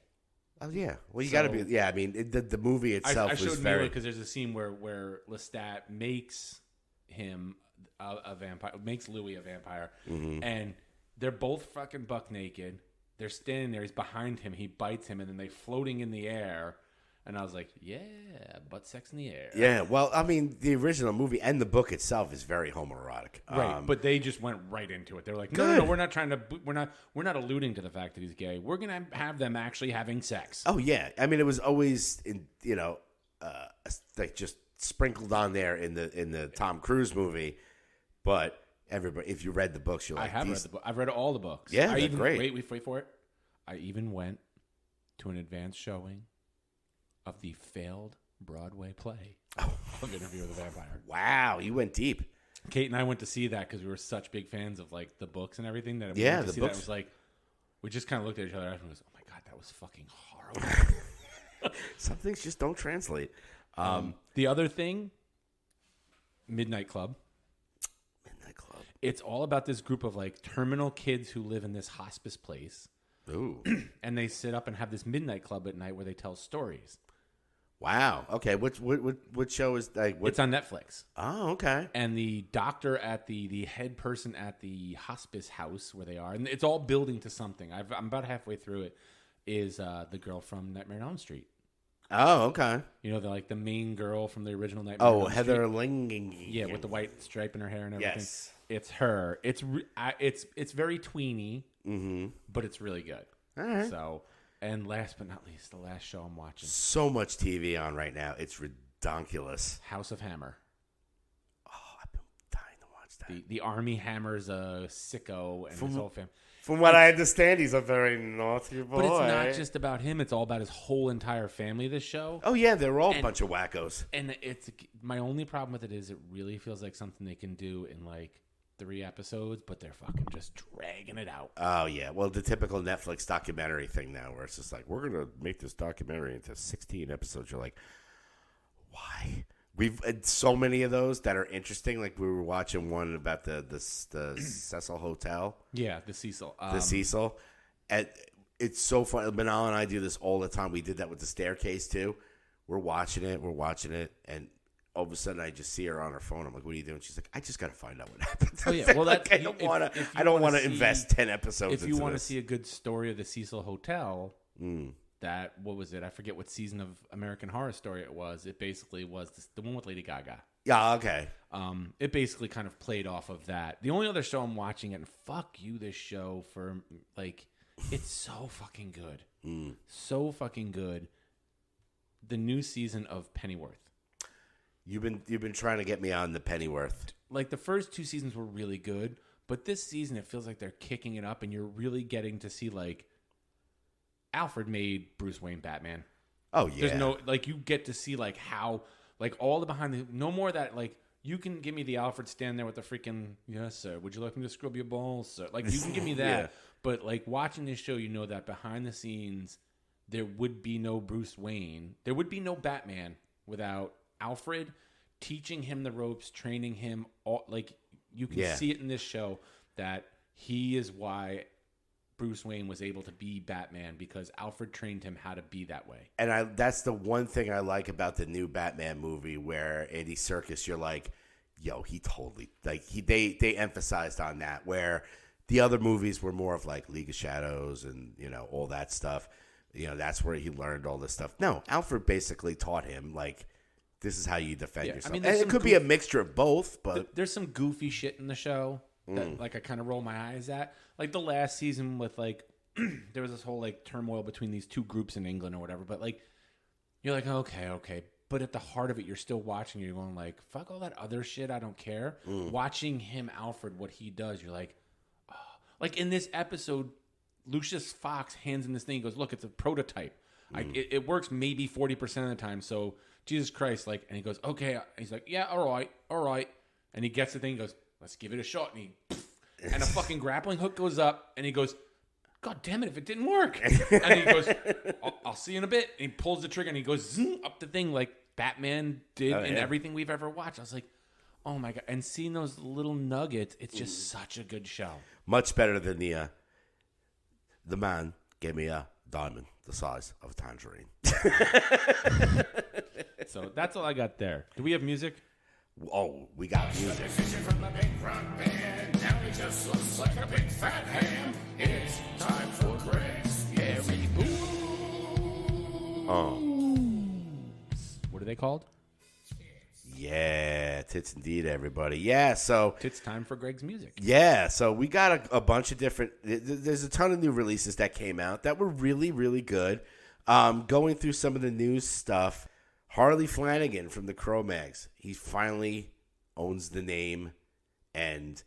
Oh yeah. Well, you got to be. Yeah, I mean, the movie itself was showed very. Because there's a scene where Lestat makes him a vampire, makes Louis a vampire, and they're both fucking buck naked. They're standing there. He's behind him. He bites him, and then they floating in the air. And I was like, yeah, butt sex in the air. Yeah, well, I mean, the original movie and the book itself is very homoerotic. Right, but they just went right into it. They're like, no, we're not trying to. We're not alluding to the fact that he's gay. We're gonna have them actually having sex. Oh yeah, I mean, it was always like just sprinkled on there in the Tom Cruise movie, but everybody, if you read the books, you're like, I have read the book. I've read all the books. Yeah, they're great. Wait for it. I even went to an advanced showing of the failed Broadway play of Interview with a Vampire. Wow, you went deep. Kate and I went to see that because we were such big fans of like the books and everything that we the went to see books. That. It was like we just kind of looked at each other after and was, oh my god, that was fucking horrible. Some things just don't translate. The other thing, Midnight Club. Midnight Club. It's all about this group of like terminal kids who live in this hospice place. Ooh. And they sit up and have this midnight club at night where they tell stories. Wow. Okay. What show is like? It's on Netflix. Oh, okay. And the doctor at the head person at the hospice house where they are, and it's all building to something. I'm about halfway through it. Is the girl from Nightmare on Elm Street? Oh, okay. You know, the main girl from the original Nightmare. Oh, Heather Ling. Yeah, with the white stripe in her hair and everything. Yes, it's her. It's very tweeny, but it's really good. All right. So. And last but not least, the last show I'm watching. So much TV on right now. It's ridiculous. House of Hammer. Oh, I've been dying to watch that. The Army Hammer's a sicko and his whole family. From what I understand, he's a very naughty boy. But it's not just about him. It's all about his whole entire family, this show. Oh, yeah. They're all a bunch of wackos. And my only problem with it is it really feels like something they can do in like 3 episodes, but they're fucking just dragging it out. Oh, yeah. Well, the typical Netflix documentary thing now where it's just like, we're going to make this documentary into 16 episodes. You're like, why? We've had so many of those that are interesting. Like we were watching one about the Cecil Hotel. Yeah, the Cecil. The Cecil. And it's so fun. Manal and I do this all the time. We did that with the staircase, too. We're watching it, and all of a sudden, I just see her on her phone. I'm like, "What are you doing?" She's like, "I just got to find out what happened." Oh yeah, well, like, I don't want to invest 10 episodes. If you want to see a good story of the Cecil Hotel, that what was it? I forget what season of American Horror Story it was. It basically was the one with Lady Gaga. Yeah, okay. It basically kind of played off of that. The only other show I'm watching, and fuck you, this show for like, it's so fucking good, so fucking good. The new season of Pennyworth. You've been trying to get me on the Pennyworth. Like, the first 2 seasons were really good, but this season it feels like they're kicking it up, and you're really getting to see, like, Alfred made Bruce Wayne Batman. Oh, yeah. There's no, like, you get to see, like, how, like, all the behind the, no more that, like, you can give me the Alfred stand there with the freaking, yes, sir, would you like me to scrub your balls, sir? Like, you can give me that. Yeah. But, like, watching this show, you know that behind the scenes, there would be no Bruce Wayne. There would be no Batman without Alfred teaching him the ropes, training him. All, like, you can see it in this show that he is why Bruce Wayne was able to be Batman, because Alfred trained him how to be that way. And that's the one thing I like about the new Batman movie, where Andy Serkis, you're like, yo, he totally, like, they emphasized on that, where the other movies were more of like League of Shadows and, you know, all that stuff. You know, that's where he learned all this stuff. No, Alfred basically taught him, like, this is how you defend yourself. I mean, and it could be a mixture of both, but there's some goofy shit in the show that, like, I kind of roll my eyes at. Like, the last season with, like, there was this whole, like, turmoil between these 2 groups in England or whatever. But, like, you're like, okay. But at the heart of it, you're still watching. You're going, like, fuck all that other shit. I don't care. Watching him, Alfred, what he does, you're like, oh. Like, in this episode, Lucius Fox hands him this thing. He goes, look, it's a prototype. It works maybe 40% of the time. So, Jesus Christ, like, and he goes, okay. And he's like, yeah, all right. And he gets the thing. He goes, let's give it a shot. And a fucking grappling hook goes up, and he goes, God damn it, if it didn't work. And he goes, I'll see you in a bit. And he pulls the trigger, and he goes zoom, up the thing like Batman did in everything we've ever watched. I was like, oh my God. And seeing those little nuggets, it's just such a good show. Much better than the man gave me a diamond the size of a tangerine. So that's all I got there. Do we have music? Oh, we got music. From the big front band. Now he just looks like a big fat ham. It's time for Greg's Scary What are they called? Yeah, tits indeed, everybody. Yeah, so It's time for Greg's music. Yeah, so we got a bunch of different. There's a ton of new releases that came out that were really, really good. Going through some of the news stuff, Harley Flanagan from the Cro-Mags, he finally owns the name, and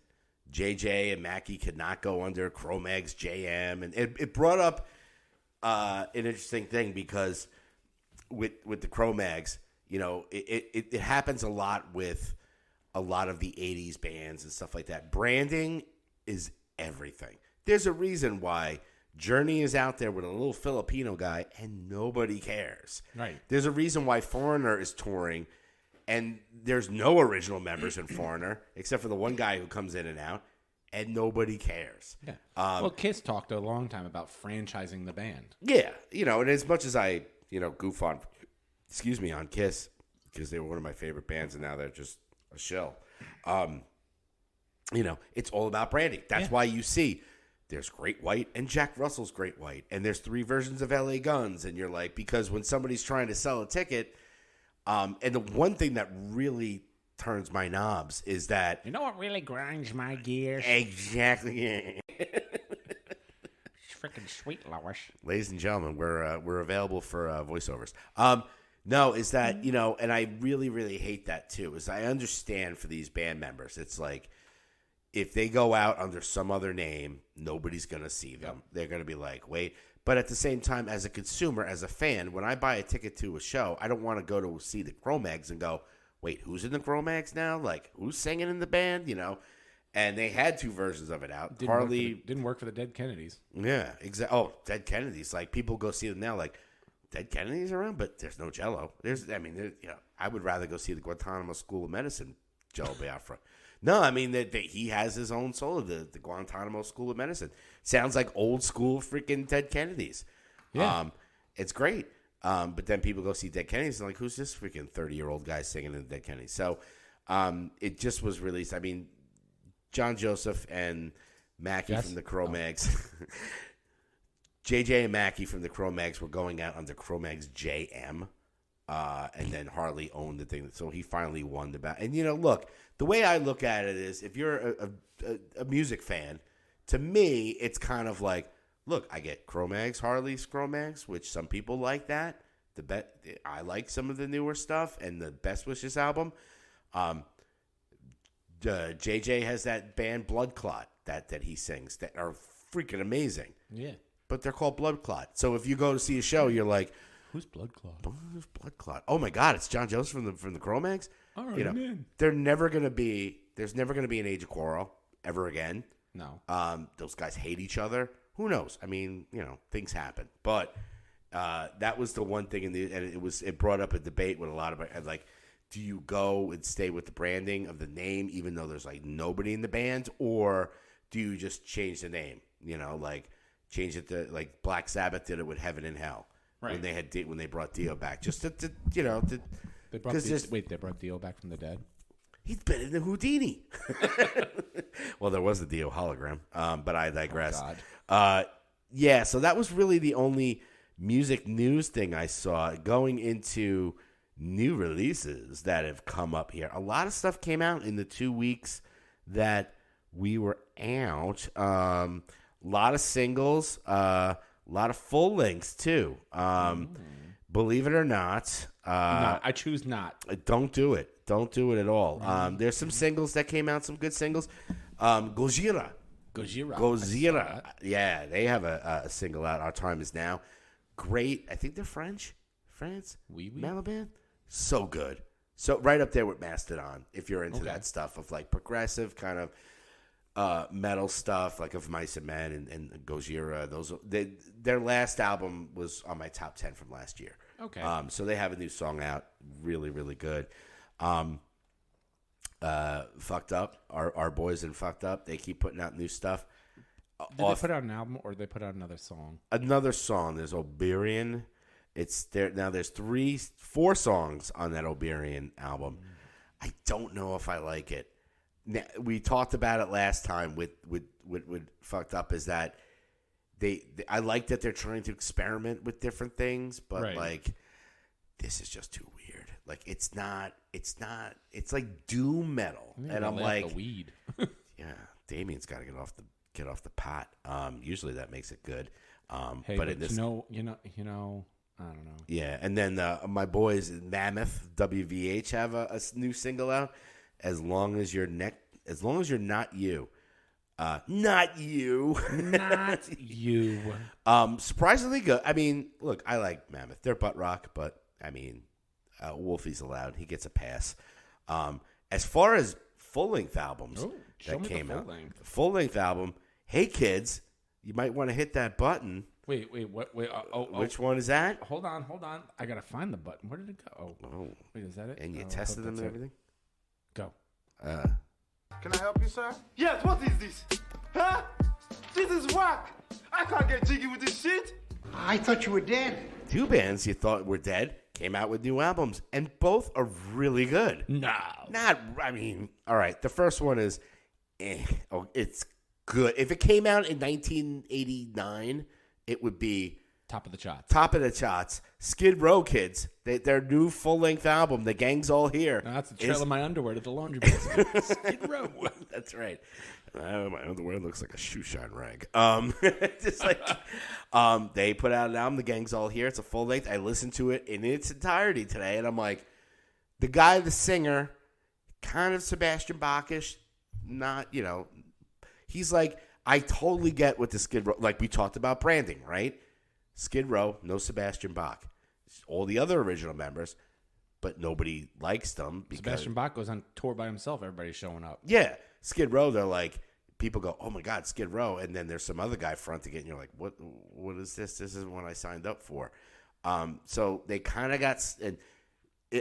JJ and Mackie could not go under Cro-Mags JM, and it brought up an interesting thing, because with the Cro-Mags, you know, it happens a lot with a lot of the 80s bands and stuff like that. Branding is everything. There's a reason why Journey is out there with a little Filipino guy and nobody cares. Right. There's a reason why Foreigner is touring and there's no original members in Foreigner except for the one guy who comes in and out, and nobody cares. Yeah. Well, Kiss talked a long time about franchising the band. Yeah. You know, and as much as I, you know, goof on, on Kiss, because they were one of my favorite bands and now they're just a shell. You know, it's all about branding. That's why you see there's Great White and Jack Russell's Great White, and there's 3 versions of LA Guns, and you're like, because when somebody's trying to sell a ticket, and the one thing that really turns my knobs is that, you know what really grinds my gears? Exactly. It's freaking sweet, Lois. Ladies and gentlemen, we're available for voiceovers. No, is that, you know, and I really, really hate that too, is I understand for these band members, it's like, if they go out under some other name, nobody's going to see them. Yep. They're going to be like, wait. But at the same time, as a consumer, as a fan, when I buy a ticket to a show, I don't want to go to see the Cro-Mags and go, wait, who's in the Cro-Mags now? Like, who's singing in the band? You know? And they had 2 versions of it out. Didn't work for the Dead Kennedys. Yeah, exactly. Oh, Dead Kennedys. Like, people go see them now, like, Dead Kennedys around, but there's no Jello. You know, I would rather go see the Guantanamo School of Medicine, Jello Biafra. No, I mean, he has his own solo, the Guantanamo School of Medicine. Sounds like old school freaking Dead Kennedys. Yeah. It's great. But then people go see Dead Kennedys and like, who's this freaking 30-year-old guy singing in Dead Kennedys? So it just was released. I mean, John Joseph and Mackie from the Cro-Mags. JJ and Mackie from the Cro-Mags were going out under Cro-Mags JM. And then Harley owned the thing. So he finally won the battle. And, you know, look, the way I look at it is if you're a music fan, to me, it's kind of like, look, I get Cro-Mags, Harley's Cro-Mags, which some people like that. I like some of the newer stuff, and the Best Wishes album. JJ has that band Blood Clot that he sings that are freaking amazing. Yeah. But they're called Blood Clot. So if you go to see a show, you're like, who's Blood Clot? Who's Blood Clot? Oh my God, it's John Jones from the Cro-Mags. All right, there's never gonna be an Age of Quarrel ever again. No. Those guys hate each other. Who knows? I mean, things happen. But that was the one thing, and it brought up a debate with a lot of like, do you go and stay with the branding of the name, even though there's like nobody in the band, or do you just change the name? Like change it to like Black Sabbath did it with Heaven and Hell when they brought Dio back, just to they brought Dio back from the dead. He's better than Houdini. Well, there was a Dio hologram, but I digress. Oh, yeah, so that was really the only music news thing I saw. Going into new releases that have come up here, a lot of stuff came out in the 2 weeks that we were out. A lot of singles, a lot of full lengths too. Believe it or not, no, I choose not. Don't do it. Don't do it at all. There's some singles that came out, some good singles. Gojira. Yeah, they have a single out. Our Time Is Now. Great. I think they're French. France? Oui. Malaban? So good. So right up there with Mastodon, if you're into that stuff of like progressive kind of metal stuff, like of Mice and Men and Gojira. Their last album was on my top 10 from last year. Okay. So they have a new song out. Really, really good. Fucked Up. Our boys in Fucked Up. They keep putting out new stuff. Did they put out an album or did they put out another song? Another song. There's Oberian. It's there now. There's 4 songs on that Oberian album. I don't know if I like it. Now, we talked about it last time with Fucked Up. Is that I like that they're trying to experiment with different things, but like this is just too weird. Like it's not. It's like doom metal, and I'm like, the weed. Yeah, Damien's got to get off the pot. Usually that makes it good. Hey, but in this, I don't know. Yeah, and then my boys Mammoth WVH have a new single out. As long as you're not you. Not you. Not you. Surprisingly good. I mean, look, I like Mammoth. They're butt rock, but I mean, Wolfie's allowed. He gets a pass. As far as full-length albums that came out. Full-length album, Hey Kids, you might want to hit that button. Wait, what? Wait, which one is that? Hold on. I got to find the button. Where did it go? Oh. Wait, is that it? And you tested them and everything? Go. Can I help you, sir? Yes, what is this? Huh? This is whack. I can't get jiggy with this shit. I thought you were dead. 2 bands you thought were dead came out with new albums, and both are really good. No. All right. The first one is, it's good. If it came out in 1989, it would be top of the charts. Skid Row Kids, their new full-length album, The Gang's All Here. No, that's the trail of my underwear to the laundry basket. Skid Row. That's right. My underwear looks like a shoe shine rag. Just like they put out an album, The Gang's All Here. It's a full length. I listened to it in its entirety today, and I'm like, the singer, kind of Sebastian Bachish, not, he's like, I totally get what the Skid Row, like we talked about branding, right? Skid Row, no Sebastian Bach. All the other original members, but nobody likes them. Because Sebastian Bach goes on tour by himself. Everybody's showing up. Yeah. Skid Row, they're like, people go, oh my God, Skid Row. And then there's some other guy fronting it, and you're like, what is this? This isn't what I signed up for. So they kind of got, and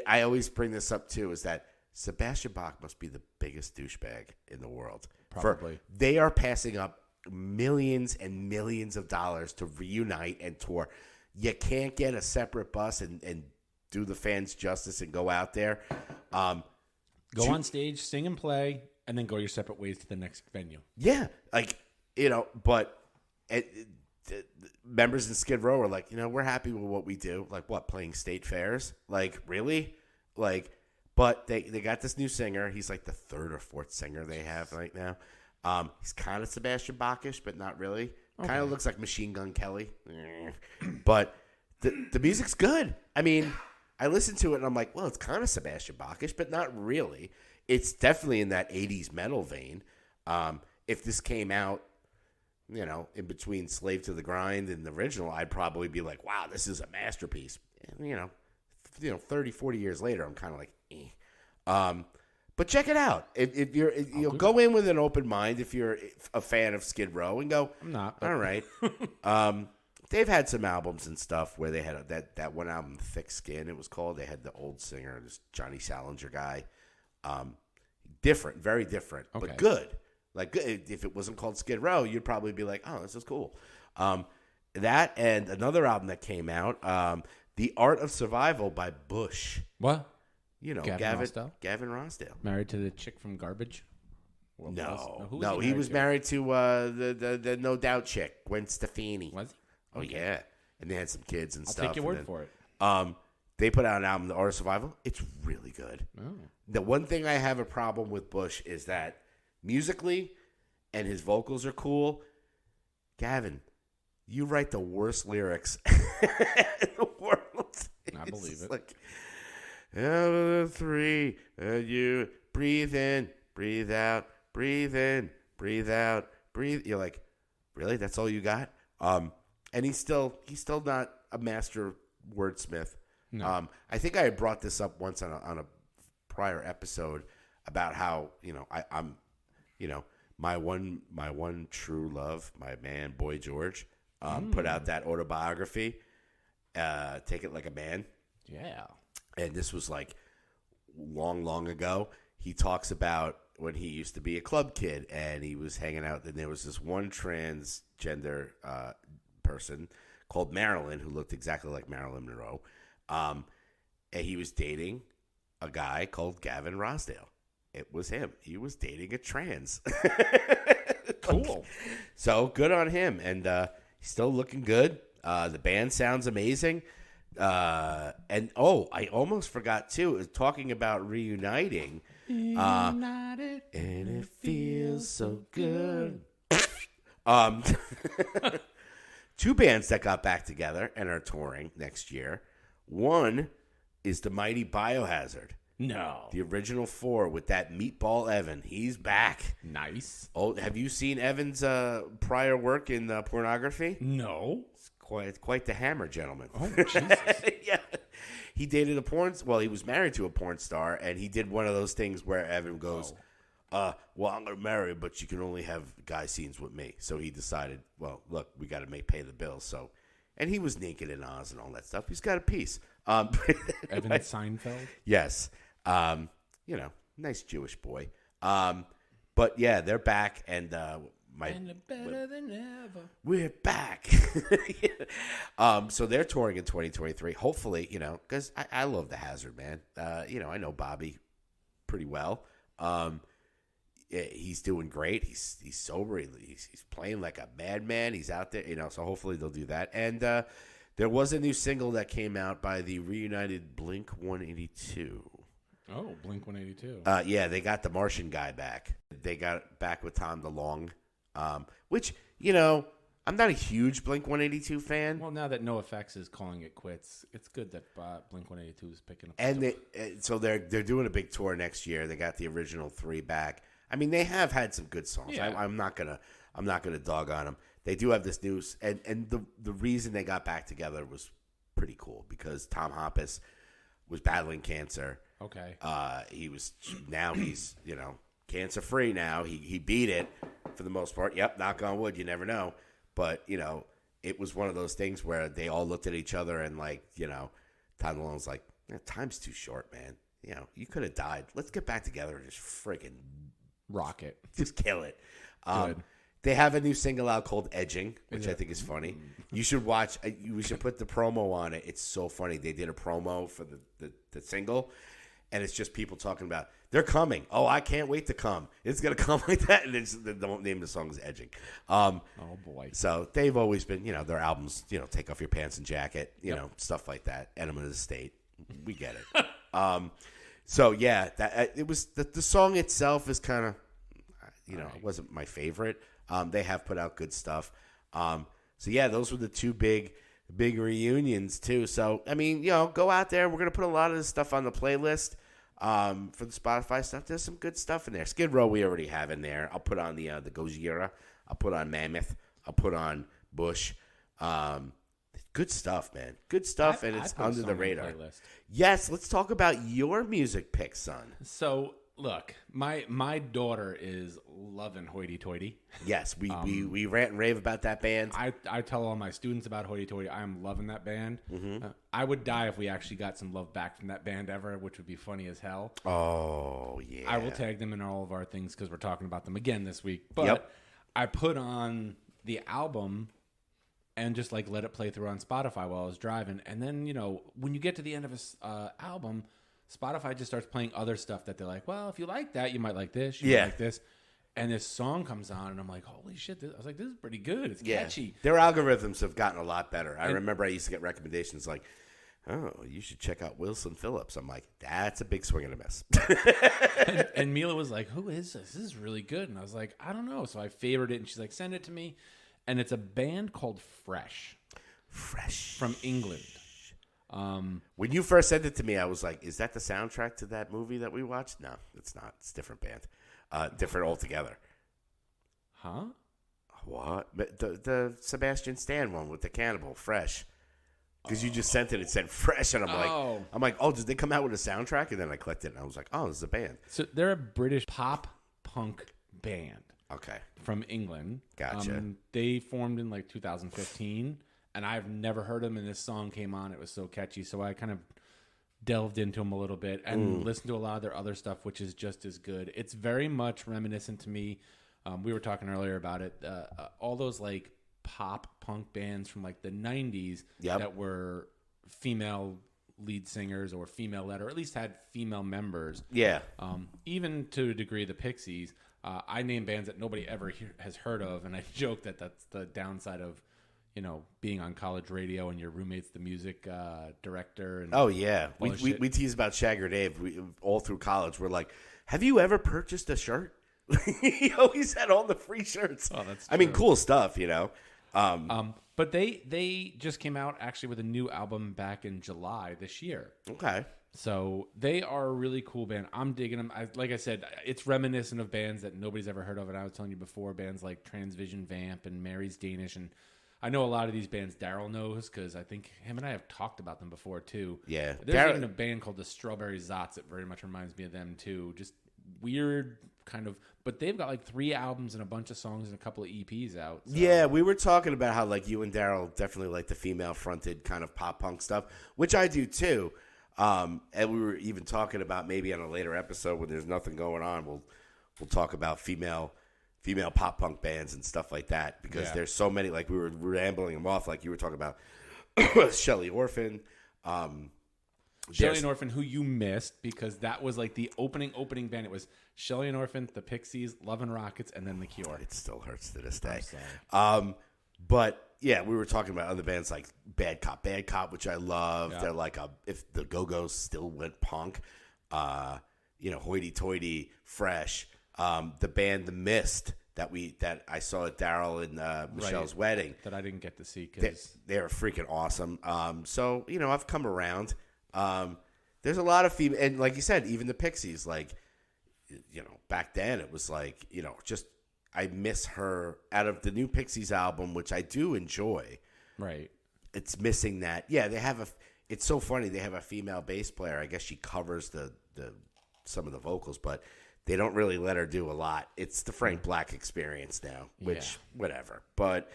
I always bring this up too, is that Sebastian Bach must be the biggest douchebag in the world. Probably. They are passing up millions and millions of dollars to reunite and tour. You can't get a separate bus and do the fans justice and go out there. Go on stage, sing and play, and then go your separate ways to the next venue. Yeah, but members in Skid Row are like, we're happy with what we do. Like, what, playing state fairs? Like, really? Like, but they got this new singer. He's like the 3rd or 4th singer they have right now. He's kind of Sebastian Bachish, but not really. Okay. Kind of looks like Machine Gun Kelly. But the music's good. I mean, I listened to it and I'm like, well, it's kind of Sebastian Bachish, but not really. It's definitely in that 80s metal vein. If this came out, in between Slave to the Grind and the original, I'd probably be like, wow, this is a masterpiece. And, 30, 40 years later, I'm kind of like, eh. But check it out. If you're, go in with an open mind if you're a fan of Skid Row and go, I'm not. All right. They've had some albums and stuff where they had that one album, Thick Skin, it was called. They had the old singer, this Johnny Salinger guy. Different, very different, but good. Like, if it wasn't called Skid Row, you'd probably be like, oh, this is cool. That and another album that came out, The Art of Survival by Bush. What? Gavin Rossdale. Married to the chick from Garbage? No, he was married to the No Doubt chick, Gwen Stefani. Was he? Oh, yeah. And they had some kids and stuff. I'll take your word for it. They put out an album, The Art of Survival. It's really good. Oh. The one thing I have a problem with Bush is that musically and his vocals are cool. Gavin, you write the worst lyrics in the world. I believe it. Like, out of the three, you breathe in, breathe out, breathe in, breathe out, breathe. You're like, really? That's all you got? And he's still not a master wordsmith. No. I think I had brought this up once on a prior episode about how I'm my one true love, my man Boy George, put out that autobiography, Take It Like a Man. Yeah. And this was like long ago. He talks about when he used to be a club kid and he was hanging out. And there was this one transgender person called Marilyn who looked exactly like Marilyn Monroe. And he was dating a guy called Gavin Rossdale. It was him. He was dating a trans. Cool. So good on him. And he's still looking good. The band sounds amazing. And I almost forgot too, talking about reuniting. United. And it feels so good. Two bands that got back together and are touring next year. One is the mighty Biohazard. No. The original four with that meatball Evan. He's back. Nice. Oh, have you seen Evan's prior work in pornography? No. It's quite the hammer, gentlemen. Oh, Jesus. Yeah. He dated he was married to a porn star, and he did one of those things where Evan goes, well, I'm going to marry her, but you can only have guy scenes with me. So he decided, well, look, we got to pay the bills. So, and he was naked in Oz and all that stuff. He's got a piece. Evan Seinfeld? Yes. Nice Jewish boy. But yeah, they're back, and better than ever. We're back. So they're touring in 2023. Hopefully, because I love the Hazard, man. I know Bobby pretty well. He's doing great. He's sober. He's playing like a madman. He's out there, So hopefully they'll do that. And there was a new single that came out by the reunited Blink 182. Oh, Blink 182. Yeah, they got the Martian guy back. They got back with Tom DeLonge, which, I'm not a huge Blink 182 fan. Well, now that NoFX is calling it quits, it's good that Blink 182 is picking up. And so they're doing a big tour next year. They got the original three back. I mean, they have had some good songs. Yeah. I'm not gonna dog on them. They do have this news, and the reason they got back together was pretty cool because Tom Hoppus was battling cancer. Okay. He's cancer free now. He beat it for the most part. Yep, knock on wood. You never know, but it was one of those things where they all looked at each other and Tom DeLonge's like, time's too short, man. You could have died. Let's get back together and just freaking rock it. Just kill it. Good. They have a new single out called Edging, which I think is funny. You should watch. We should put the promo on it. It's so funny. They did a promo for the single, and it's just people talking about, they're coming. Oh, I can't wait to come. It's going to come like that. And the name of the song is Edging. Oh, boy. So they've always been, their albums, Take Off Your Pants and Jacket, stuff like that. Enema of the State. We get it. So, yeah, it was the song itself is kind of, it wasn't my favorite. They have put out good stuff. So, yeah, those were the two big big reunions too. So I mean, go out there. We're gonna put a lot of this stuff on the playlist for the Spotify stuff. There's some good stuff in there. Skid Row we already have in there. I'll put on the Gojira. I'll put on Mammoth. I'll put on Bush. Good stuff, man. Good stuff, and it's under the radar. Yes, let's talk about your music picks, son. So, look, my daughter is loving Hoity Toity. Yes, we rant and rave about that band. I tell all my students about Hoity Toity. I am loving that band. Mm-hmm. I would die if we actually got some love back from that band ever, which would be funny as hell. Oh, yeah. I will tag them in all of our things because we're talking about them again this week. But I put on the album and just like let it play through on Spotify while I was driving. And then, when you get to the end of a album, Spotify just starts playing other stuff that they're like, well, if you like that, you might like this. You might like this. And this song comes on, and I'm like, holy shit. I was like, this is pretty good. It's catchy. Their algorithms have gotten a lot better. I remember I used to get recommendations like, oh, you should check out Wilson Phillips. I'm like, that's a big swing and a miss. and Mila was like, who is this? This is really good. And I was like, I don't know. So I favored it, and she's like, send it to me. And it's a band called Fresh. From England. When you first sent it to me, I was like, is that the soundtrack to that movie that we watched? No, it's not. It's a different band. Different altogether. Huh? What? The Sebastian Stan one with the cannibal, Fresh. Because you just sent it, it said Fresh, and I'm like, oh, did they come out with a soundtrack? And then I clicked it, and I was like, oh, this is a band. So they're a British pop punk band. Okay. From England. Gotcha. They formed in like 2015, and I've never heard them, and this song came on. It was so catchy, so I kind of delved into them a little bit and listened to a lot of their other stuff, which is just as good. It's very much reminiscent to me. We were talking earlier about it. All those like pop punk bands from like the 90s that were female lead singers or female led, or at least had female members. Yeah. Even to a degree, the Pixies. I name bands that nobody ever has heard of, and I joke that that's the downside of, being on college radio and your roommate's the music director. And oh, yeah. We tease about Shagger Dave all through college. We're like, have you ever purchased a shirt? He always had all the free shirts. Oh, that's true. I mean, cool stuff, But they just came out actually with a new album back in July this year. Okay. So they are a really cool band. I'm digging them. Like I said, it's reminiscent of bands that nobody's ever heard of. And I was telling you before, bands like Transvision Vamp and Mary's Danish. And I know a lot of these bands Daryl knows because I think him and I have talked about them before too. Yeah. There's even a band called the Strawberry Zots that very much reminds me of them too. Just weird kind of, but they've got like 3 albums and a bunch of songs and a couple of EPs out. So. Yeah, we were talking about how like you and Daryl definitely like the female fronted kind of pop punk stuff, which I do too. And we were even talking about maybe on a later episode when there's nothing going on, we'll talk about female pop punk bands and stuff like that because there's so many. Like we were rambling them off, like you were talking about Shelley Orphan. Shelley and Orphan, who you missed because that was like the opening band. It was Shelley and Orphan, the Pixies, Love and Rockets, and then The Cure. It still hurts to this day. I'm sorry. But yeah, we were talking about other bands like Bad Cop, which I love. Yeah. They're like if the Go-Go's still went punk, Hoity Toity, Fresh, the band The Mist that I saw at Daryl and Michelle's wedding that I didn't get to see because they're freaking awesome. So I've come around. There's a lot of female, and like you said, even the Pixies, like back then it was like just. I miss her out of the new Pixies album, which I do enjoy. Right. It's missing that. Yeah, they have it's so funny. They have a female bass player. I guess she covers the some of the vocals, but they don't really let her do a lot. It's the Frank Black experience now, which whatever. But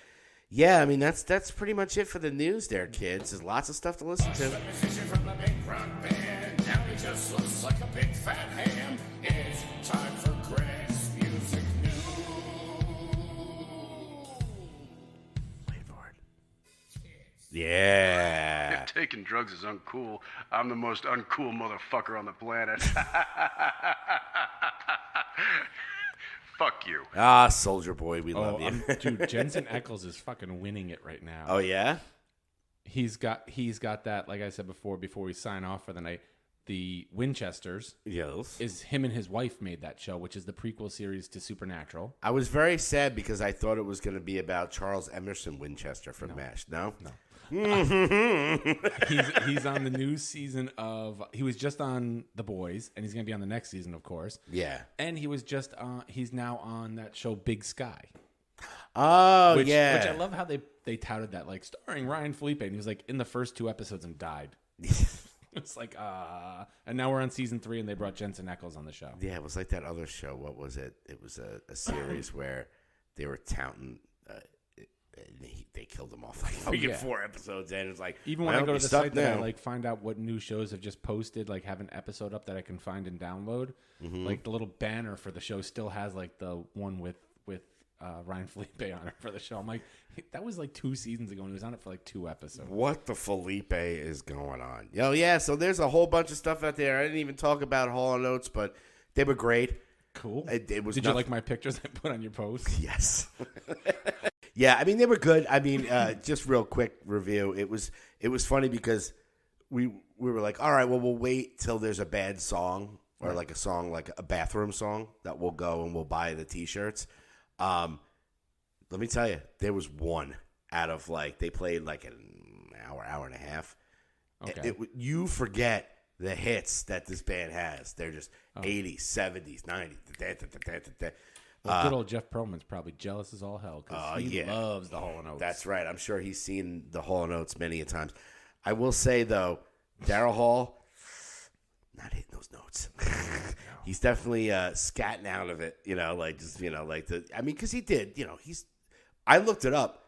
yeah, I mean that's pretty much it for the news there, kids. There's lots of stuff to listen to. From the big rock band. Now he just looks like a big fat ham. It's time for Greg's music news. Wait for it. Yeah. If taking drugs is uncool, I'm the most uncool motherfucker on the planet. Fuck you. Ah, Soldier Boy, we love you. Dude, Jensen Ackles is fucking winning it right now. Oh yeah? He's got that, like I said before we sign off for the night, the Winchesters. Yes. Is him and his wife made that show, which is the prequel series to Supernatural. I was very sad because I thought it was going to be about Charles Emerson Winchester from MASH. No? No. He's on the new season of. He was just on The Boys, and he's going to be on the next season, of course. Yeah. And he was just on. He's now on that show Big Sky. Oh, Which yeah. I love how they touted that, like starring Ryan Felipe, and he was like in the first 2 episodes and died. It's like and now we're on season 3, and they brought Jensen Ackles on the show. Yeah, it was like that other show. What was it? It was a series where they were touting. They killed him off like 4 episodes, and it's like even when I go to the site that I like find out what new shows have just posted, like have an episode up that I can find and download. Like the little banner for the show still has like the one with Ryan Felipe on it for the show. I'm like, that was like 2 seasons ago, and he was on it for like 2 episodes. What the Felipe is going on? Yeah. So there's a whole bunch of stuff out there. I didn't even talk about Hall & Oates, but they were great. Cool. It was. Did you like my pictures I put on your post? Yes. Yeah, I mean they were good. I mean, just real quick review. It was funny because we were like, all right, well we'll wait till there's a bad song or like a song like a bathroom song that we'll go and we'll buy the T-shirts. Let me tell you, there was one out of like they played like an hour and a half. Okay. You forget the hits that this band has. They're just 80s, 70s, 90s. Well, good old Jeff Pearlman's probably jealous as all hell because he loves the Hall & Oates. That's right. I'm sure he's seen the Hall & Oates many a times. I will say, though, Daryl Hall, not hitting those notes. He's definitely scatting out of it, because he did, I looked it up.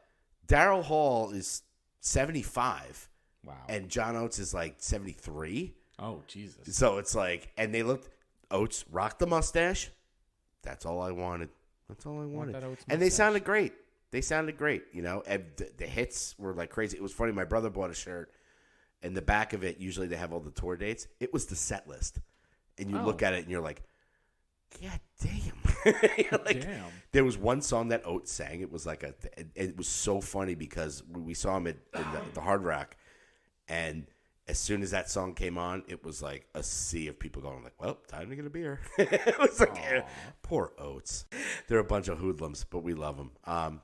Daryl Hall is 75. Wow. And John Oates is like 73. Oh, Jesus. So it's like, and they looked, Oates rocked the mustache. That's all I wanted. And they sounded great. And the hits were like crazy. It was funny. My brother bought a shirt. In the back of it, usually they have all the tour dates. It was the set list. And you look at it and you're like, God damn. Damn. There was one song that Oates sang. It was like it was so funny because we saw him in the Hard Rock. And as soon as that song came on, it was like a sea of people going like, well, time to get a beer. It was like, poor Oates. They're a bunch of hoodlums, but we love them.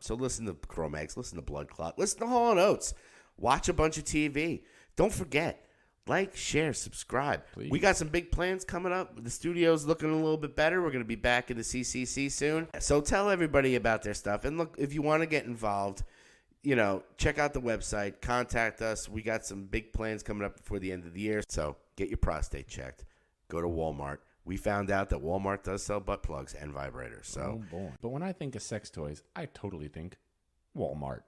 So listen to Cro-Mags, listen to Blood Clot, listen to Hall & Oates. Watch a bunch of TV. Don't forget, like, share, subscribe. Please. We got some big plans coming up. The studio's looking a little bit better. We're going to be back in the CCC soon. So tell everybody about their stuff. And look, if you want to get involved, check out the website. Contact us. We got some big plans coming up before the end of the year. So get your prostate checked. Go to Walmart. We found out that Walmart does sell butt plugs and vibrators. So, oh boy. But when I think of sex toys, I totally think Walmart.